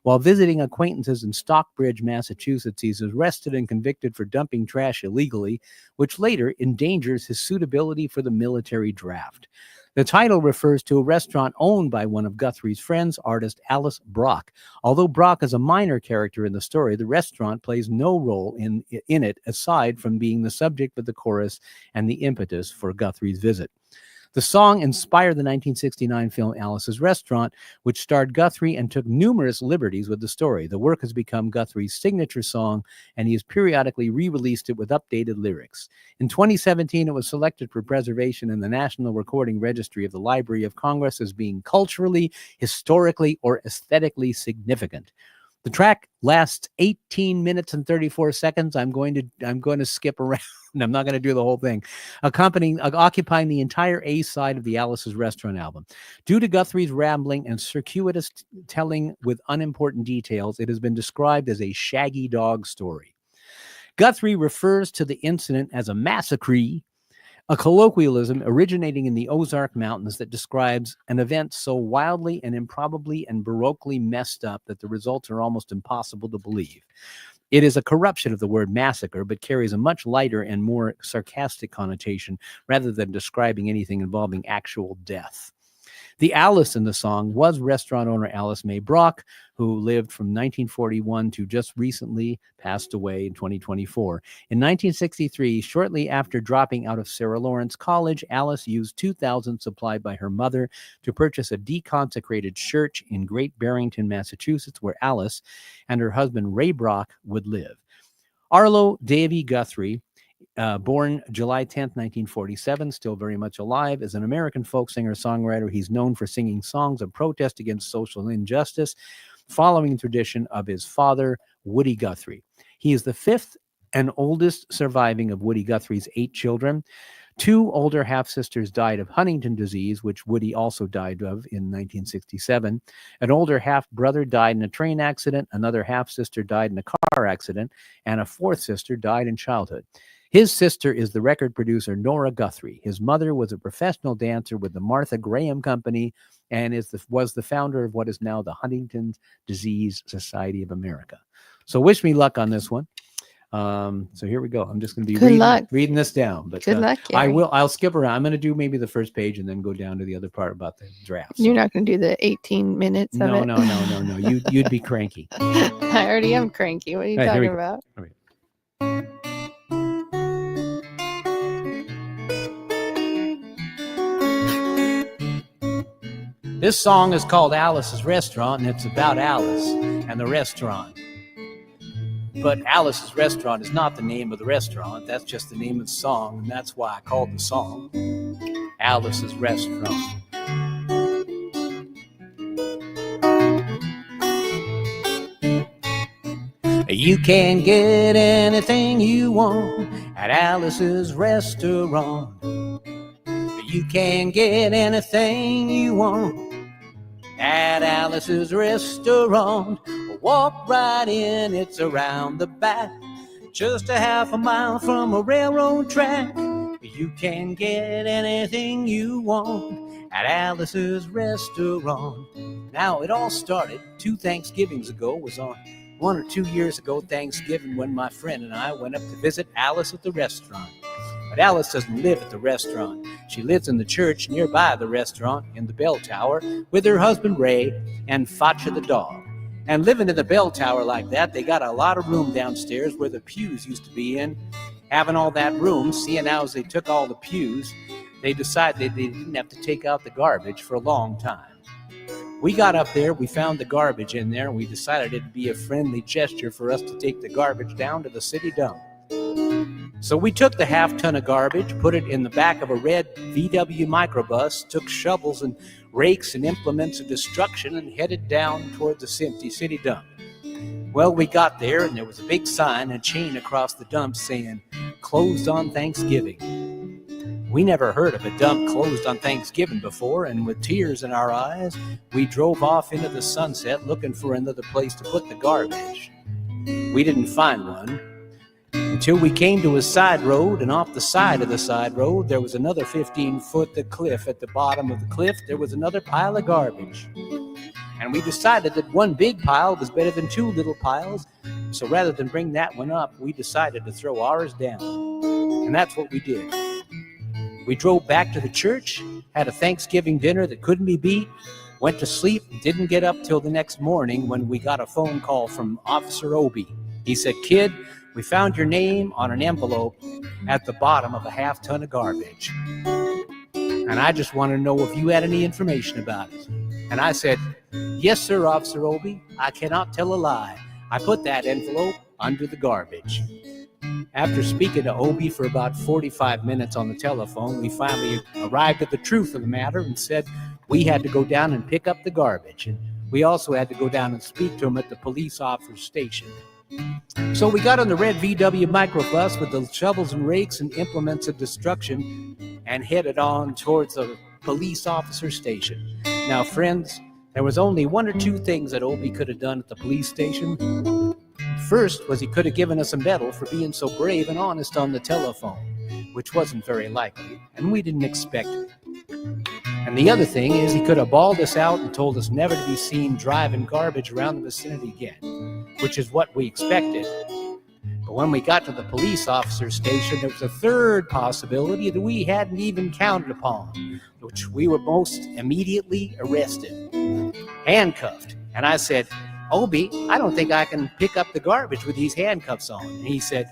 While visiting acquaintances in Stockbridge, Massachusetts, he is arrested and convicted for dumping trash illegally, which later endangers his suitability for the military draft. The title refers to a restaurant owned by one of Guthrie's friends, artist Alice Brock. Although Brock is a minor character in the story, the restaurant plays no role in it aside from being the subject of the chorus and the impetus for Guthrie's visit. The song inspired the 1969 film Alice's Restaurant, which starred Guthrie and took numerous liberties with the story. The work has become Guthrie's signature song, and he has periodically re-released it with updated lyrics. In 2017, it was selected for preservation in the National Recording Registry of the Library of Congress as being culturally, historically, or aesthetically significant. The track lasts 18 minutes and 34 seconds. I'm going to skip around. I'm not going to do the whole thing. Occupying the entire A side of the Alice's Restaurant album. Due to Guthrie's rambling and circuitous telling with unimportant details, it has been described as a shaggy dog story. Guthrie refers to the incident as a massacre, a colloquialism originating in the Ozark Mountains that describes an event so wildly and improbably and baroquely messed up that the results are almost impossible to believe. It is a corruption of the word massacre, but carries a much lighter and more sarcastic connotation rather than describing anything involving actual death. The Alice in the song was restaurant owner Alice May Brock, who lived from 1941 to just recently passed away in 2024. In 1963, shortly after dropping out of Sarah Lawrence College, Alice used $2,000 supplied by her mother to purchase a deconsecrated church in Great Barrington, Massachusetts, where Alice and her husband Ray Brock would live. Arlo Davy Guthrie, born July 10th, 1947, still very much alive, is an American folk singer-songwriter. He's known for singing songs of protest against social injustice, following the tradition of his father, Woody Guthrie. He is the fifth and oldest surviving of Woody Guthrie's 8 children. 2 older half-sisters died of Huntington disease, which Woody also died of in 1967. An older half-brother died in a train accident. Another half-sister died in a car accident. And a 4th sister died in childhood. His sister is the record producer Nora Guthrie. His mother was a professional dancer with the Martha Graham Company and was the founder of what is now the Huntington's Disease Society of America. So wish me luck on this one. So here we go. I'm just going to be reading this down. But good luck, Gary. I'll skip around. I'm going to do maybe the first page and then go down to the other part about the draft. You're not going to do the 18 minutes of it? No. You'd be cranky. I already am cranky. What are you talking about? All right. This song is called Alice's Restaurant, and it's about Alice and the restaurant. But Alice's Restaurant is not the name of the restaurant. That's just the name of the song, and that's why I called the song Alice's Restaurant. You can get anything you want at Alice's Restaurant. You can get anything you want at Alice's Restaurant. Walk right in, it's around the back, just a half a mile from a railroad track. You can get anything you want at Alice's Restaurant. Now, it all started 2 Thanksgivings ago. It was on 1 or 2 years ago, Thanksgiving, when my friend and I went up to visit Alice at the restaurant. But Alice doesn't live at the restaurant. She lives in the church nearby the restaurant in the bell tower with her husband Ray and Facha the dog. And living in the bell tower like that, they got a lot of room downstairs where the pews used to be in. Having all that room, seeing how as they took all the pews, they decided they didn't have to take out the garbage for a long time. We got up there, we found the garbage in there, and we decided it'd be a friendly gesture for us to take the garbage down to the city dump. So we took the half-ton of garbage, put it in the back of a red VW microbus, took shovels and rakes and implements of destruction, and headed down toward the empty city dump. Well, we got there, and there was a big sign and chain across the dump saying, "Closed on Thanksgiving." We never heard of a dump closed on Thanksgiving before, and with tears in our eyes, we drove off into the sunset looking for another place to put the garbage. We didn't find one until we came to a side road, and off the side of the side road, there was another 15-foot cliff. At the bottom of the cliff, there was another pile of garbage. And we decided that one big pile was better than two little piles, so rather than bring that one up, we decided to throw ours down. And that's what we did. We drove back to the church, had a Thanksgiving dinner that couldn't be beat, went to sleep, and didn't get up till the next morning when we got a phone call from Officer Obie. He said, "Kid, we found your name on an envelope at the bottom of a half-ton of garbage. And I just want to know if you had any information about it." And I said, "Yes, sir, Officer Obie. I cannot tell a lie. I put that envelope under the garbage." After speaking to Obie for about 45 minutes on the telephone, we finally arrived at the truth of the matter and said we had to go down and pick up the garbage. And we also had to go down and speak to him at the police officer's station. So we got on the red VW microbus with the shovels and rakes and implements of destruction and headed on towards the police officer's station. Now, friends, there was only one or two things that Obie could have done at the police station. First was he could have given us a medal for being so brave and honest on the telephone, which wasn't very likely, and we didn't expect it. And the other thing is he could have bawled us out and told us never to be seen driving garbage around the vicinity again, which is what we expected. But when we got to the police officer's station, there was a third possibility that we hadn't even counted upon, which we were most immediately arrested, handcuffed. And I said, "Obie, I don't think I can pick up the garbage with these handcuffs on." And he said,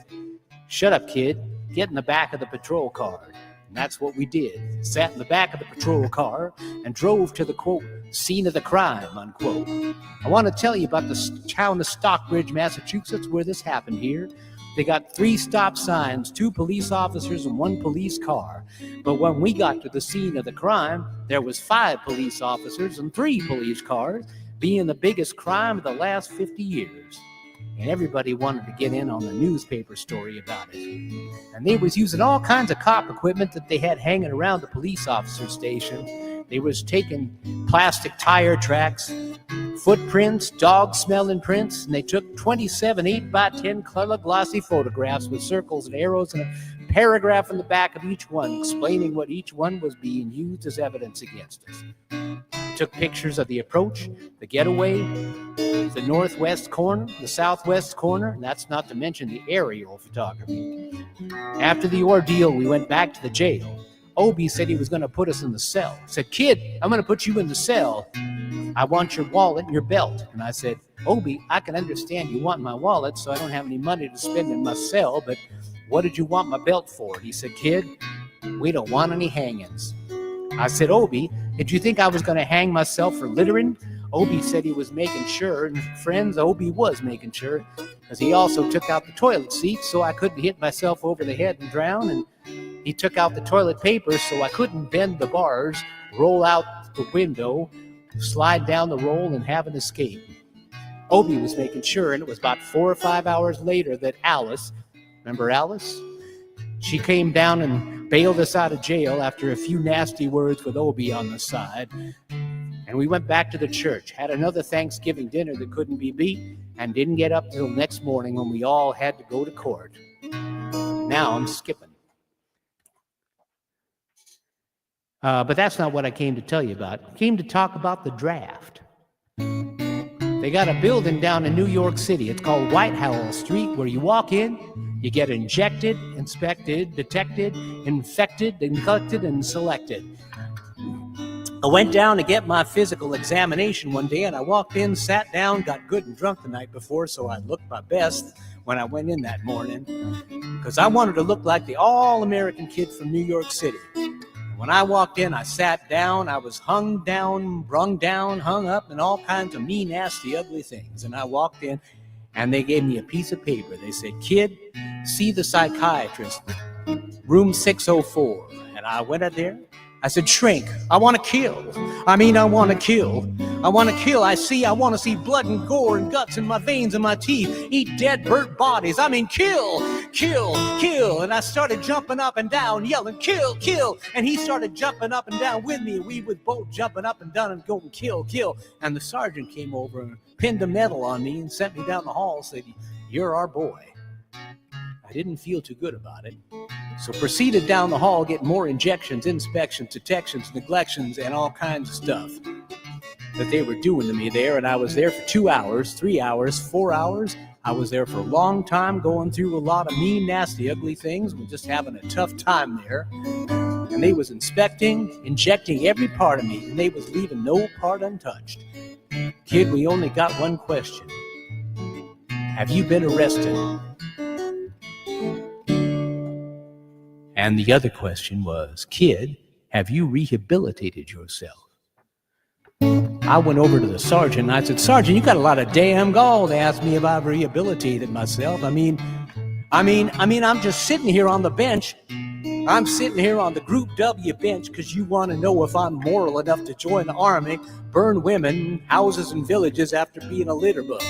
"Shut up, kid. Get in the back of the patrol car." And that's what we did. Sat in the back of the patrol car and drove to the, quote, "scene of the crime," unquote. I want to tell you about the town of Stockbridge, Massachusetts, where this happened here. They got 3 stop signs, 2 police officers, and 1 police car. But when we got to the scene of the crime, there was 5 police officers and 3 police cars, being the biggest crime of the last 50 years. And everybody wanted to get in on the newspaper story about it. And they was using all kinds of cop equipment that they had hanging around the police officer's station. They was taking plastic tire tracks, footprints, dog-smelling prints, and they took 27 8x10 color glossy photographs with circles and arrows and a paragraph in the back of each one explaining what each one was being used as evidence against us. Took pictures of the approach, the getaway, the northwest corner, the southwest corner, and that's not to mention the aerial photography. After the ordeal, we went back to the jail. Obie said he was going to put us in the cell. Said, "Kid, I'm going to put you in the cell. I want your wallet and your belt." And I said, "Obie, I can understand you want my wallet, so I don't have any money to spend in my cell, but what did you want my belt for?" He said, "Kid, we don't want any hangings." I said, "Obie, did you think I was going to hang myself for littering?" Obie said he was making sure, and friends, Obie was making sure, because he also took out the toilet seat so I couldn't hit myself over the head and drown, and he took out the toilet paper so I couldn't bend the bars, roll out the window, slide down the roll, and have an escape. Obie was making sure, and it was about 4 or 5 hours later that Alice, remember Alice? She came down and bailed us out of jail after a few nasty words with Obie on the side. And we went back to the church, had another Thanksgiving dinner that couldn't be beat, and didn't get up till next morning when we all had to go to court. Now I'm skipping. But that's not what I came to tell you about. I came to talk about the draft. They got a building down in New York City. It's called White House Street, where you walk in, you get injected, inspected, detected, infected, collected, and selected. I went down to get my physical examination one day, and I walked in, sat down, got good and drunk the night before, so I looked my best when I went in that morning, because I wanted to look like the all-American kid from New York City. When I walked in, I sat down, I was hung down, brung down, hung up, and all kinds of mean, nasty, ugly things. And I walked in, and they gave me a piece of paper. They said, "Kid, see the psychiatrist, room 604. And I went in there. I said, "Shrink, I want to kill. I mean, I want to kill. I want to kill. I want to see blood and gore and guts in my veins and my teeth. Eat dead, burnt bodies. I mean, kill, kill, kill. And I started jumping up and down, yelling, kill, kill. And he started jumping up and down with me. We was both jumping up and down and going, kill, kill. And the sergeant came over and pinned a medal on me and sent me down the hall, said, "You're our boy." I didn't feel too good about it. So proceeded down the hall, getting more injections, inspections, detections, neglections, and all kinds of stuff that they were doing to me there. And I was there for 2 hours, 3 hours, 4 hours. I was there for a long time, going through a lot of mean, nasty, ugly things. We're just having a tough time there. And they was inspecting, injecting every part of me, and they was leaving no part untouched. Kid, we only got one question. Have you been arrested? And the other question was, kid, have you rehabilitated yourself? I went over to the sergeant and I said, "Sergeant, you got a lot of damn gall to ask me if I've rehabilitated myself. I mean, I'm just sitting here on the bench. I'm sitting here on the Group W bench because you want to know if I'm moral enough to join the army, burn women, houses, and villages after being a litter bug."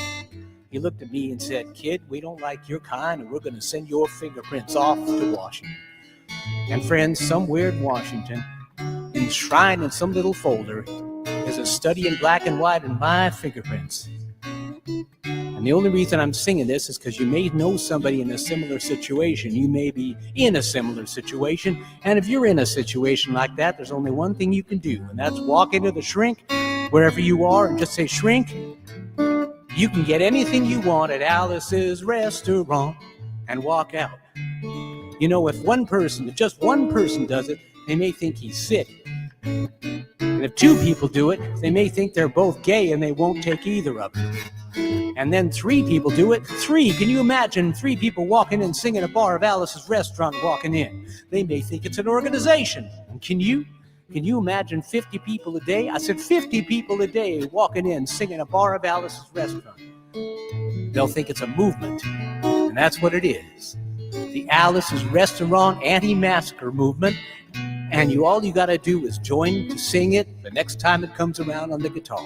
He looked at me and said, "Kid, we don't like your kind, and we're going to send your fingerprints off to Washington." And friends, somewhere in Washington, enshrined in some little folder, is a study in black and white and my fingerprints. And the only reason I'm singing this is because you may know somebody in a similar situation. You may be in a similar situation. And if you're in a situation like that, there's only one thing you can do, and that's walk into the shrink, wherever you are, and just say, "Shrink, you can get anything you want at Alice's restaurant," and walk out. You know, if just one person does it, they may think he's sick. And if two people do it, they may think they're both gay and they won't take either of them. And then 3 people do it. 3, can you imagine 3 people walking in, singing a bar of Alice's restaurant, walking in? They may think it's an organization. And can you imagine 50 people a day? I said 50 people a day walking in, singing a bar of Alice's restaurant. They'll think it's a movement. And that's what it is. The Alice's Restaurant Anti-Massacre Movement. And all you got to do is join to sing it the next time it comes around on the guitar.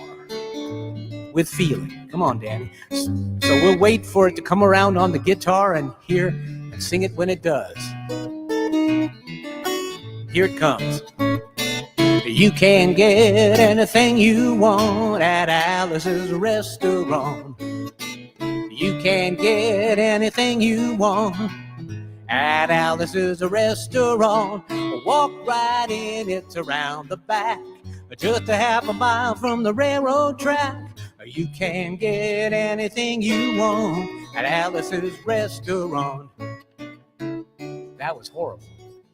With feeling. Come on, Danny. So we'll wait for it to come around on the guitar and hear and sing it when it does. Here it comes. You can get anything you want at Alice's Restaurant. You can get anything you want at Alice's Restaurant. Walk right in, it's around the back, just a half a mile from the railroad track. You can get anything you want at Alice's Restaurant. That was horrible.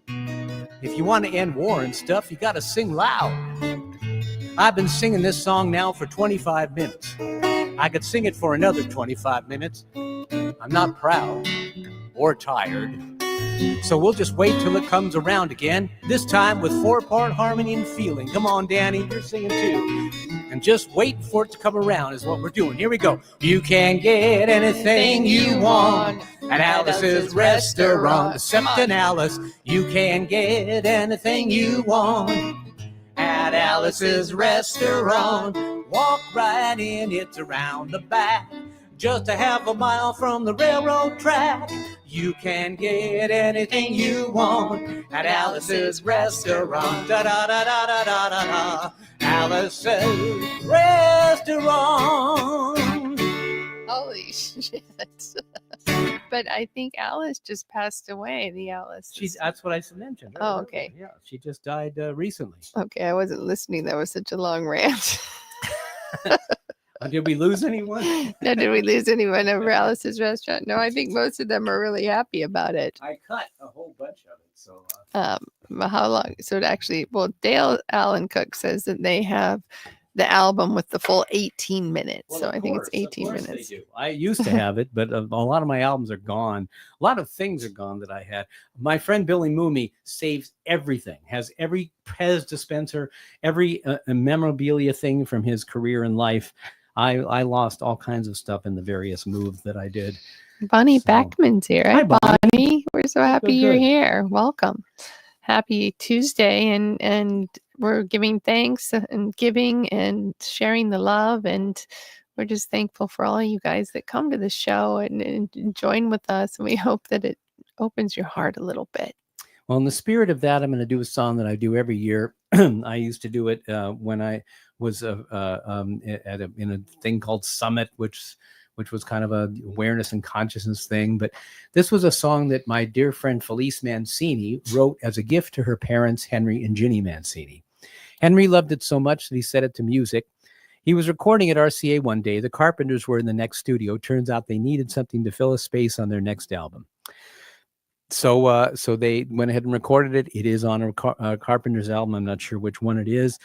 If you want to end war and stuff, you got to sing loud. I've been singing this song now for 25 minutes. I could sing it for another 25 minutes. I'm not proud or tired. So we'll just wait till it comes around again, this time with 4-part harmony and feeling. Come on, Danny, you're singing too. And just wait for it to come around is what we're doing. Here we go. You can get anything you want at Alice's Restaurant. Except in Alice, you can get anything you want at Alice's Restaurant. Walk right in, it's around the back, just a half a mile from the railroad track. You can get anything you want at Alice's Restaurant. Da da da da da da da da. Alice's Restaurant. Holy shit. But I think Alice just passed away. The Alice. That's what I mentioned. Oh, okay. Yeah, she just died recently. Okay, I wasn't listening. That was such a long rant. Did we lose anyone? No, did we lose anyone over Alice's Restaurant? No, I think most of them are really happy about it. I cut a whole bunch of it. So how long? So it actually, Dale Allen Cook says that they have the album with the full 18 minutes. Well, so I think it's 18 minutes. minutes. They do. I used to have it, but a lot of my albums are gone. A lot of things are gone that I had. My friend Billy Mooney saves everything, has every Pez dispenser, every memorabilia thing from his career and life. I lost all kinds of stuff in the various moves that I did. Bonnie Backman's here. Hi, Bonnie. We're so happy you're Good. here. Welcome. Happy Tuesday. And we're giving thanks and giving and sharing the love, and we're just thankful for all you guys that come to the show and join with us, and we hope that it opens your heart a little bit. Well, in the spirit of that, I'm going to do a song that I do every year. I used to do it when I was in a thing called Summit, which was kind of a awareness and consciousness thing. But this was a song that my dear friend Felice Mancini wrote as a gift to her parents, Henry and Ginny Mancini. Henry loved it so much that he set it to music. He was recording at RCA one day. The Carpenters were in the next studio. Turns out they needed something to fill a space on their next album. So they went ahead and recorded it. It is on a Carpenter's album. I'm not sure which one it is.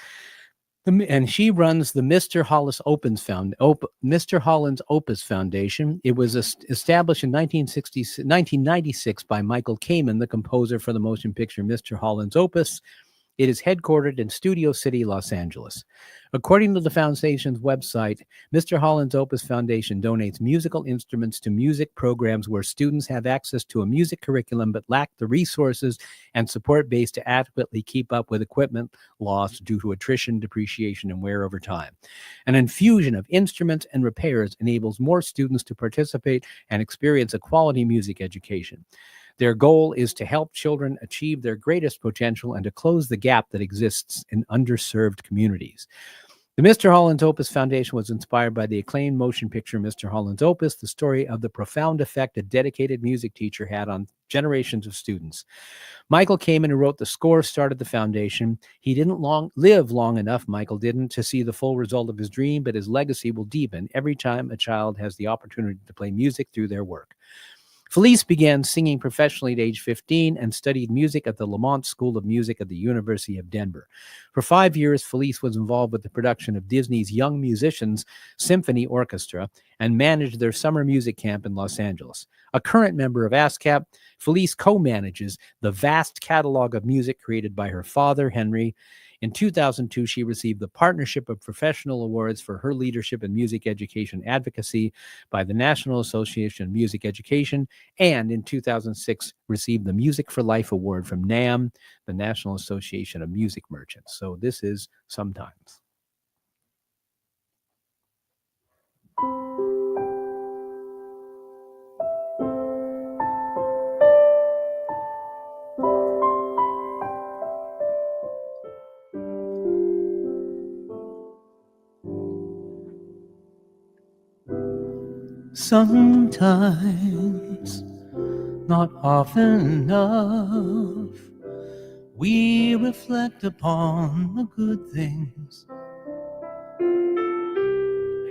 And she runs the Mr. Hollis Mr. Holland's Opus Foundation. It was established in 1996 by Michael Kamen, the composer for the motion picture Mr. Holland's Opus. It is headquartered in Studio City, Los Angeles. According to the foundation's website, Mr. Holland's Opus Foundation donates musical instruments to music programs where students have access to a music curriculum but lack the resources and support base to adequately keep up with equipment loss due to attrition, depreciation, and wear over time. An infusion of instruments and repairs enables more students to participate and experience a quality music education. Their goal is to help children achieve their greatest potential and to close the gap that exists in underserved communities. The Mr. Holland's Opus Foundation was inspired by the acclaimed motion picture Mr. Holland's Opus, the story of the profound effect a dedicated music teacher had on generations of students. Michael Kamen, who wrote the score, started the foundation. He didn't live long enough, Michael didn't, to see the full result of his dream, but his legacy will deepen every time a child has the opportunity to play music through their work. Felice began singing professionally at age 15 and studied music at the Lamont School of Music at the University of Denver. For 5 years, Felice was involved with the production of Disney's Young Musicians Symphony Orchestra and managed their summer music camp in Los Angeles. A current member of ASCAP, Felice co-manages the vast catalog of music created by her father, Henry. In 2002, she received the Partnership of Professional Awards for her leadership in music education advocacy by the National Association of Music Education, and in 2006, received the Music for Life Award from NAM, the National Association of Music Merchants. So this is Sometimes. Sometimes, not often enough, we reflect upon the good things,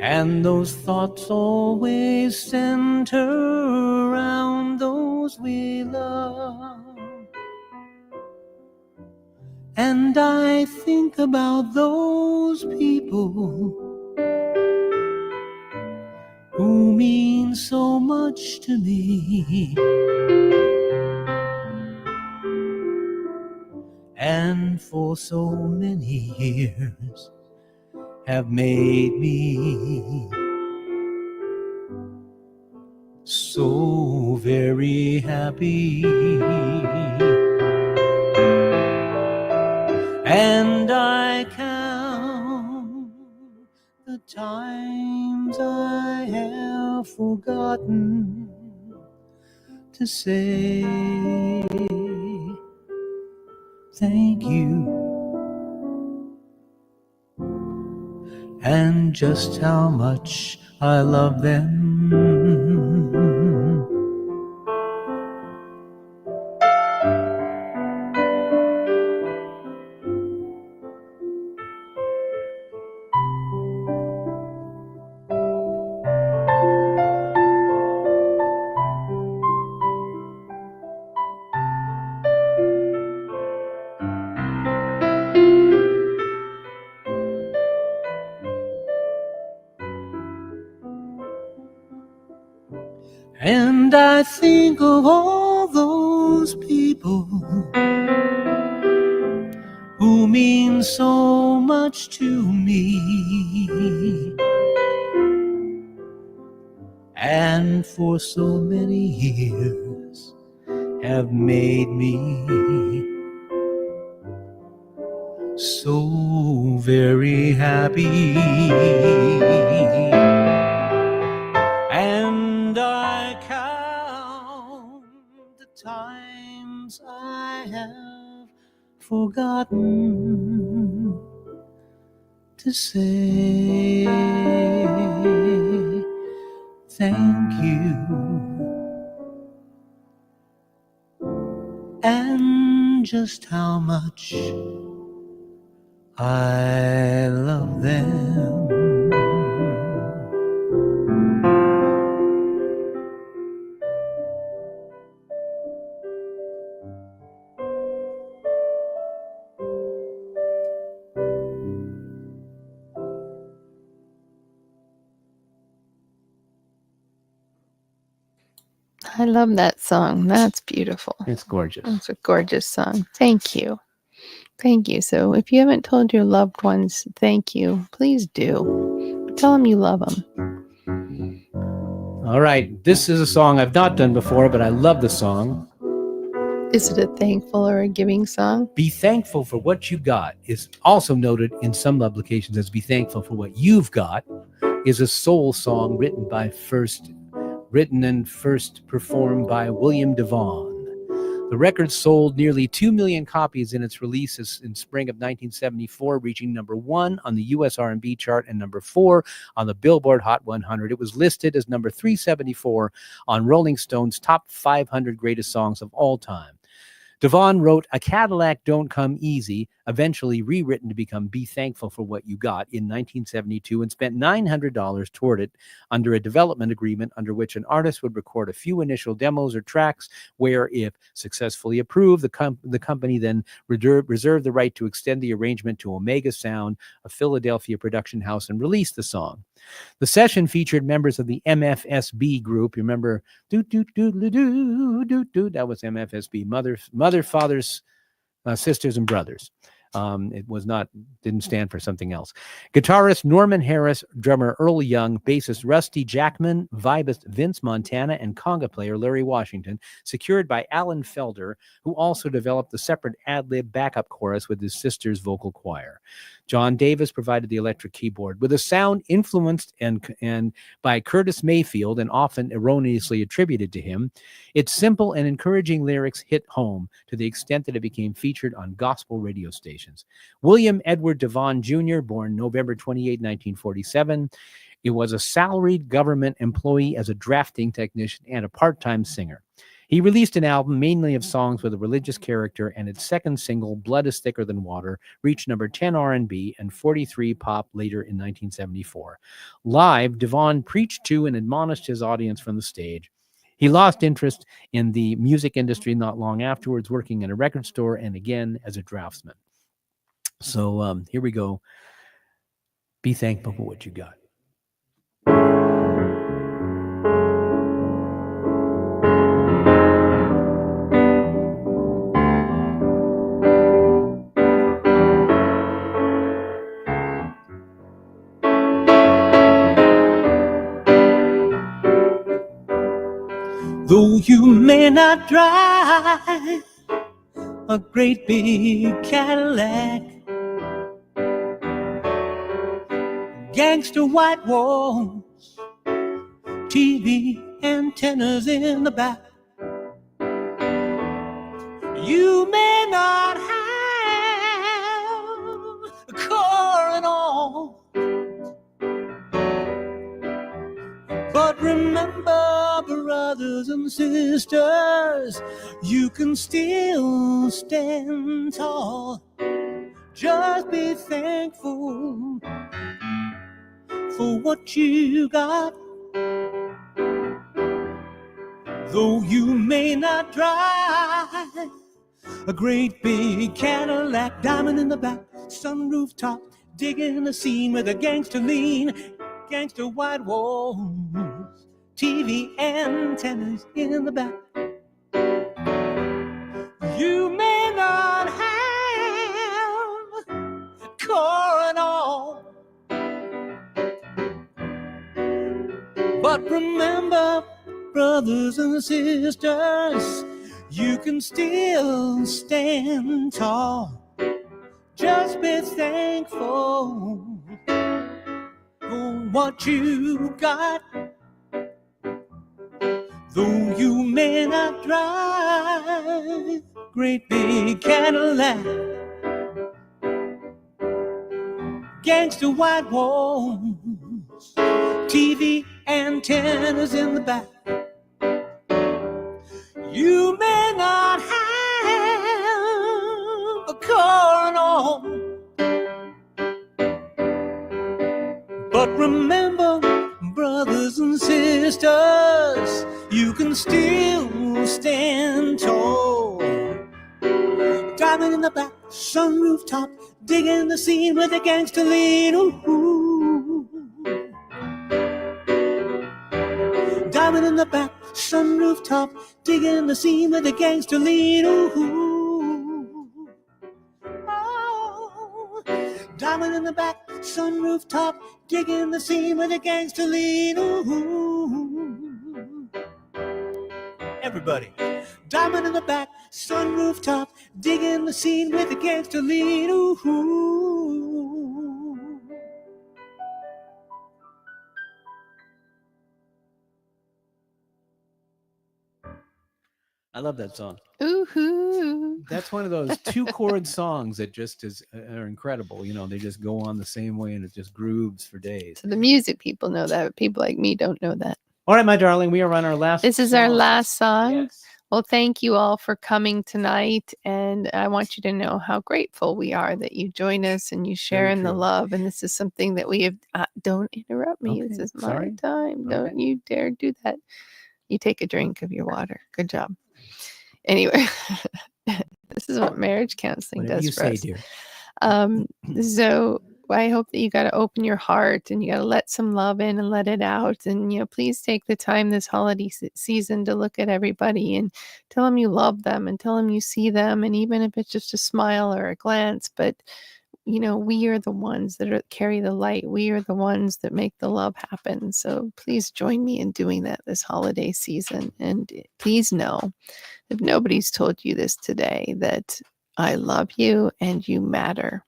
and those thoughts always center around those we love. And I think about those people who mean so much to me, and for so many years have made me so very happy. And I count the times I have forgotten to say thank you, and just how much I love them. And I think of all those people who mean so much to me, and for so many years have made me so very happy. And I count the times I have forgotten to say thank you, and just how much I love them. I love that song. That's beautiful. It's gorgeous. It's a gorgeous song. Thank you. Thank you. So if you haven't told your loved ones thank you, please do. Tell them you love them. All right. This is a song I've not done before, but I love the song. Is it a thankful or a giving song? Be thankful for what you got is also noted in some publications as be thankful for what you've got, is a soul song written and first performed by William Devon. The record sold nearly 2 million copies in its release in spring of 1974, reaching number 1 on the U.S. R&B chart and number 4 on the Billboard Hot 100. It was listed as number 374 on Rolling Stone's top 500 greatest songs of all time. Devon wrote A Cadillac Don't Come Easy, eventually rewritten to become Be Thankful for What You Got in 1972, and spent $900 toward it under a development agreement under which an artist would record a few initial demos or tracks where, if successfully approved, the company then reserved the right to extend the arrangement to Omega Sound, a Philadelphia production house, and release the song. The session featured members of the MFSB group. You remember, that was MFSB, mother, fathers, sisters, and brothers. It didn't stand for something else. Guitarist Norman Harris, drummer Earl Young, bassist Rusty Jackman, vibist Vince Montana, and conga player Larry Washington, secured by Alan Felder, who also developed the separate ad-lib backup chorus with his sister's vocal choir. John Davis provided the electric keyboard. With a sound influenced and by Curtis Mayfield and often erroneously attributed to him, its simple and encouraging lyrics hit home to the extent that it became featured on gospel radio stations. William Edward Devon Jr., born November 28, 1947, it was a salaried government employee as a drafting technician and a part-time singer. He released an album mainly of songs with a religious character, and its second single, Blood is Thicker Than Water, reached number 10 R&B and 43 pop later in 1974. Live, Devon preached to and admonished his audience from the stage. He lost interest in the music industry not long afterwards, working in a record store and again as a draftsman. So here we go. Be thankful for what you got. Though you may not drive a great big Cadillac, gangster white walls, TV antennas in the back, you may not have a car and all, but remember, brothers and sisters, you can still stand tall. Just be thankful for what you got. Though you may not drive a great big Cadillac, diamond in the back, sunroof top, digging the scene with a gangster lean, gangster white walls, TV antennas in the back. You may not have a car and all, but remember, brothers and sisters, you can still stand tall. Just always be thankful for what you got. Though you may not drive great big Cadillac, gangster white walls, TV antennas in the back. You may not have a car and all, but remember, brothers and sisters, you can still stand tall. Driving in the back, sunroof top, digging the scene with a gangster lean. Ooh. Diamond in the back, sunroof top, digging the scene with a gangster lean. Ooh. Oh. Diamond in the back, sunroof top, digging the scene with a gangster lean. Ooh. Everybody. Diamond in the back, sunroof top, digging the scene with a gangster lean. Ooh. I love that song. Ooh-hoo. That's one of those 2-chord songs that just are incredible. You know, they just go on the same way and it just grooves for days. So the music people know that, but people like me don't know that. All right, my darling, we are on our last This is song. our last song. Yes. Well, thank you all for coming tonight. And I want you to know how grateful we are that you join us and you share in the true. love. And this is something that we have. Don't interrupt me. Okay, This is my sorry. time. Don't Okay. you dare do that. You take a drink of your water. Good job. Anyway, this is what marriage counseling Whatever does you for say, us. dear. So I hope that you got to open your heart and you got to let some love in and let it out. And, you know, please take the time this holiday season to look at everybody and tell them you love them and tell them you see them. And even if it's just a smile or a glance, but, you know, we are the ones that carry the light. We are the ones that make the love happen. So please join me in doing that this holiday season. And please know, if nobody's told you this today, that I love you and you matter.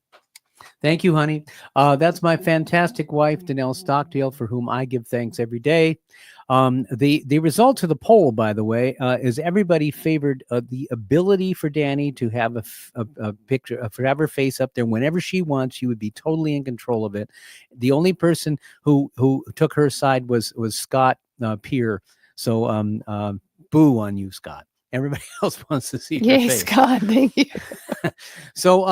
Thank you, honey. That's my fantastic wife, Danelle Stockdale, for whom I give thanks every day. The results of the poll, by the way, is everybody favored the ability for Danny to have a picture, for have her face up there whenever she wants. She would be totally in control of it. The only person who took her side was Scott Peer. So boo on you, Scott. Everybody else wants to see her Yay, face. Scott, thank you. So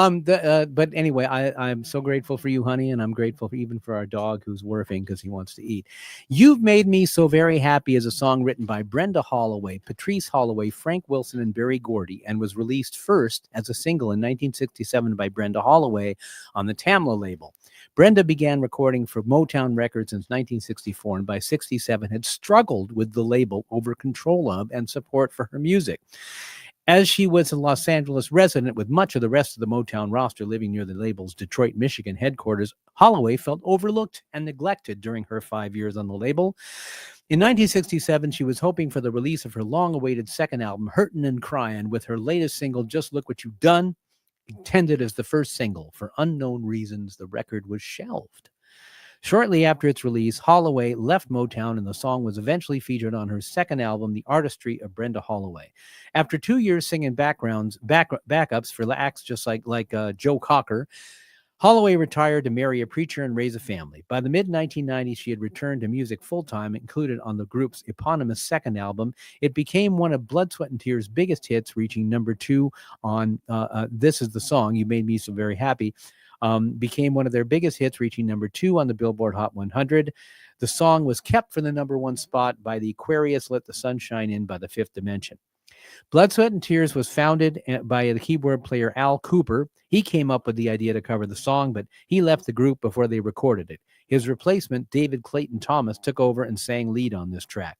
but anyway, I'm so grateful for you, honey, and I'm grateful even for our dog who's working because he wants to eat. You've Made Me So Very Happy is a song written by Brenda Holloway, Patrice Holloway, Frank Wilson, and Berry Gordy, and was released first as a single in 1967 by Brenda Holloway on the Tamla label. Brenda began recording for Motown Records since 1964, and by 67 had struggled with the label over control of and support for her music. As she was a Los Angeles resident with much of the rest of the Motown roster living near the label's Detroit, Michigan headquarters, Holloway felt overlooked and neglected during her 5 years on the label. In 1967, she was hoping for the release of her long-awaited second album, Hurtin' and Cryin', with her latest single, Just Look What You've Done, intended as the first single. For unknown reasons, the record was shelved. Shortly after its release, Holloway left Motown, and the song was eventually featured on her second album, The Artistry of Brenda Holloway. After 2 years singing backups for acts just like Joe Cocker, Holloway retired to marry a preacher and raise a family. By the mid-1990s, she had returned to music full-time, included on the group's eponymous second album. It became one of Blood, Sweat, and Tears' biggest hits, reaching number 2 on This Is the Song, You Made Me So Very Happy. Became one of their biggest hits, reaching number 2 on the Billboard Hot 100. The song was kept for the number 1 spot by the Aquarius' Let the Sunshine In by the Fifth Dimension. Blood, Sweat, and Tears was founded by the keyboard player Al Cooper. He came up with the idea to cover the song, but he left the group before they recorded it. His replacement, David Clayton Thomas, took over and sang lead on this track.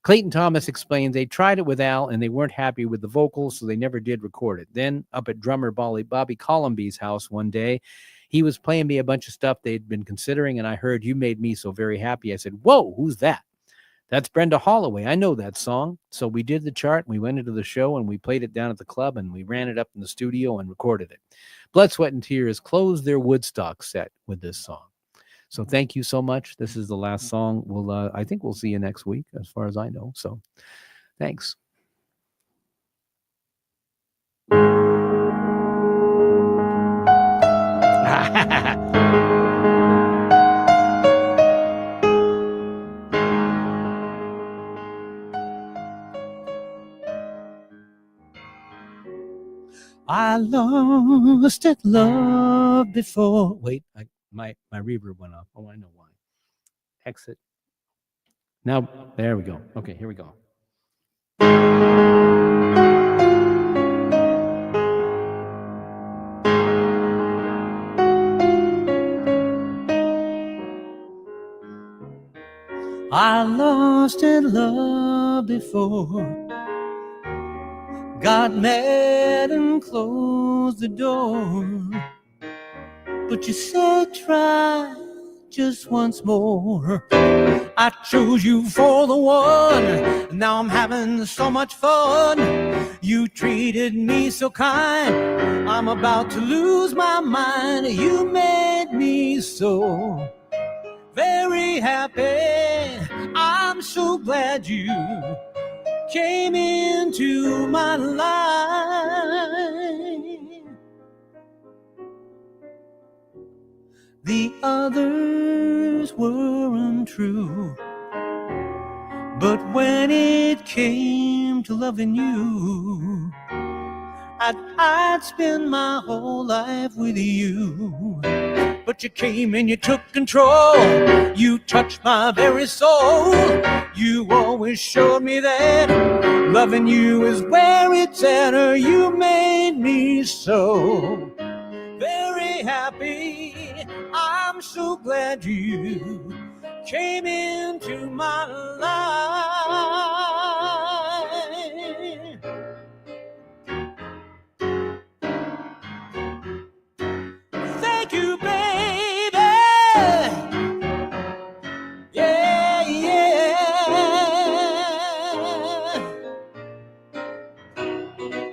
Clayton Thomas explained they tried it with Al and they weren't happy with the vocals, so they never did record it. Then up at drummer Bobby Colomby's house one day, he was playing me a bunch of stuff they'd been considering, and I heard You Made Me So Very Happy. I said, whoa, who's that? That's Brenda Holloway. I know that song. So we did the chart, and we went into the show, and we played it down at the club, and we ran it up in the studio and recorded it. Blood, Sweat, and Tears closed their Woodstock set with this song. So thank you so much. This is the last song. I think we'll see you next week, as far as I know. So thanks. I lost at love before. Wait, my reverb went off. Oh, I know why. Exit. Now, there we go. Okay, here we go. I lost in love before. Got mad and closed the door. But you said try just once more. I chose you for the one. Now I'm having so much fun. You treated me so kind. I'm about to lose my mind. You made me so very happy. I'm so glad you came into my life. The others were untrue, but when it came to loving you, I'd spend my whole life with you. But you came and you took control. You touched my very soul. You always showed me that loving you is where it's at. You made me so very happy. I'm so glad you came into my life. Thank you, baby. Yeah, yeah.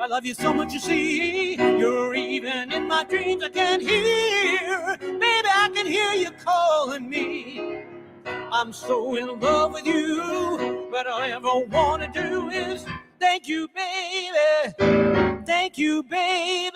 I love you so much, you see. You're even in my dreams. I can hear, baby, I can hear you calling me. I'm so in love with you. What I ever want to do is thank you, baby. Thank you, baby.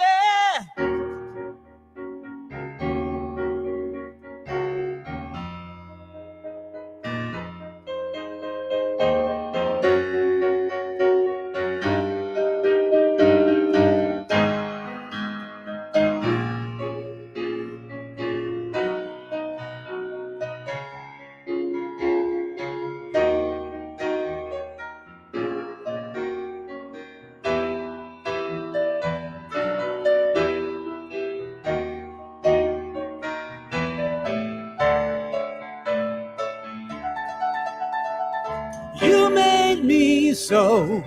You made me so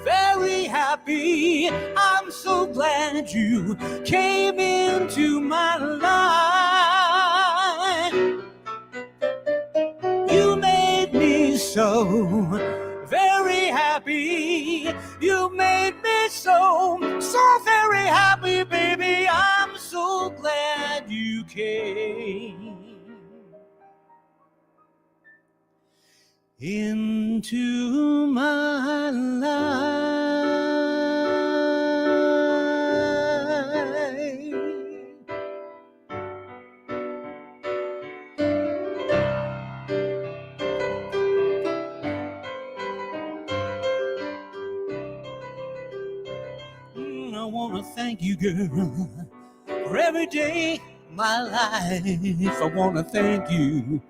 very happy. I'm so glad you came into my life. You made me so very happy. You made me so very happy, baby. I'm so glad you came into my life. I want to thank you, girl, for every day of my life. I want to thank you.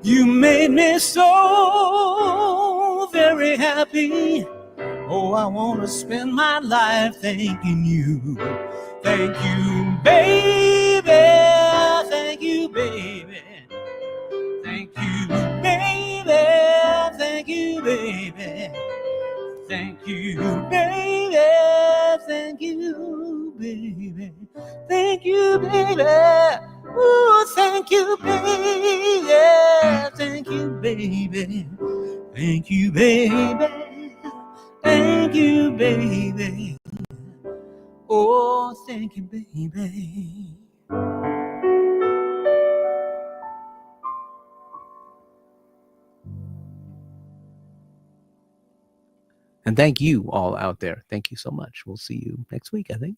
You made me so very happy. Oh, I want to spend my life thanking you. Thank you, baby. Thank you, baby. Thank you, baby. Thank you, baby. Thank you, baby. Thank you, baby. Thank you, baby. Ooh, thank you, baby. Thank you. baby. Thank you, baby. Thank you, baby. Oh, thank you, baby. And thank you all out there. Thank you so much. We'll see you next week, I think.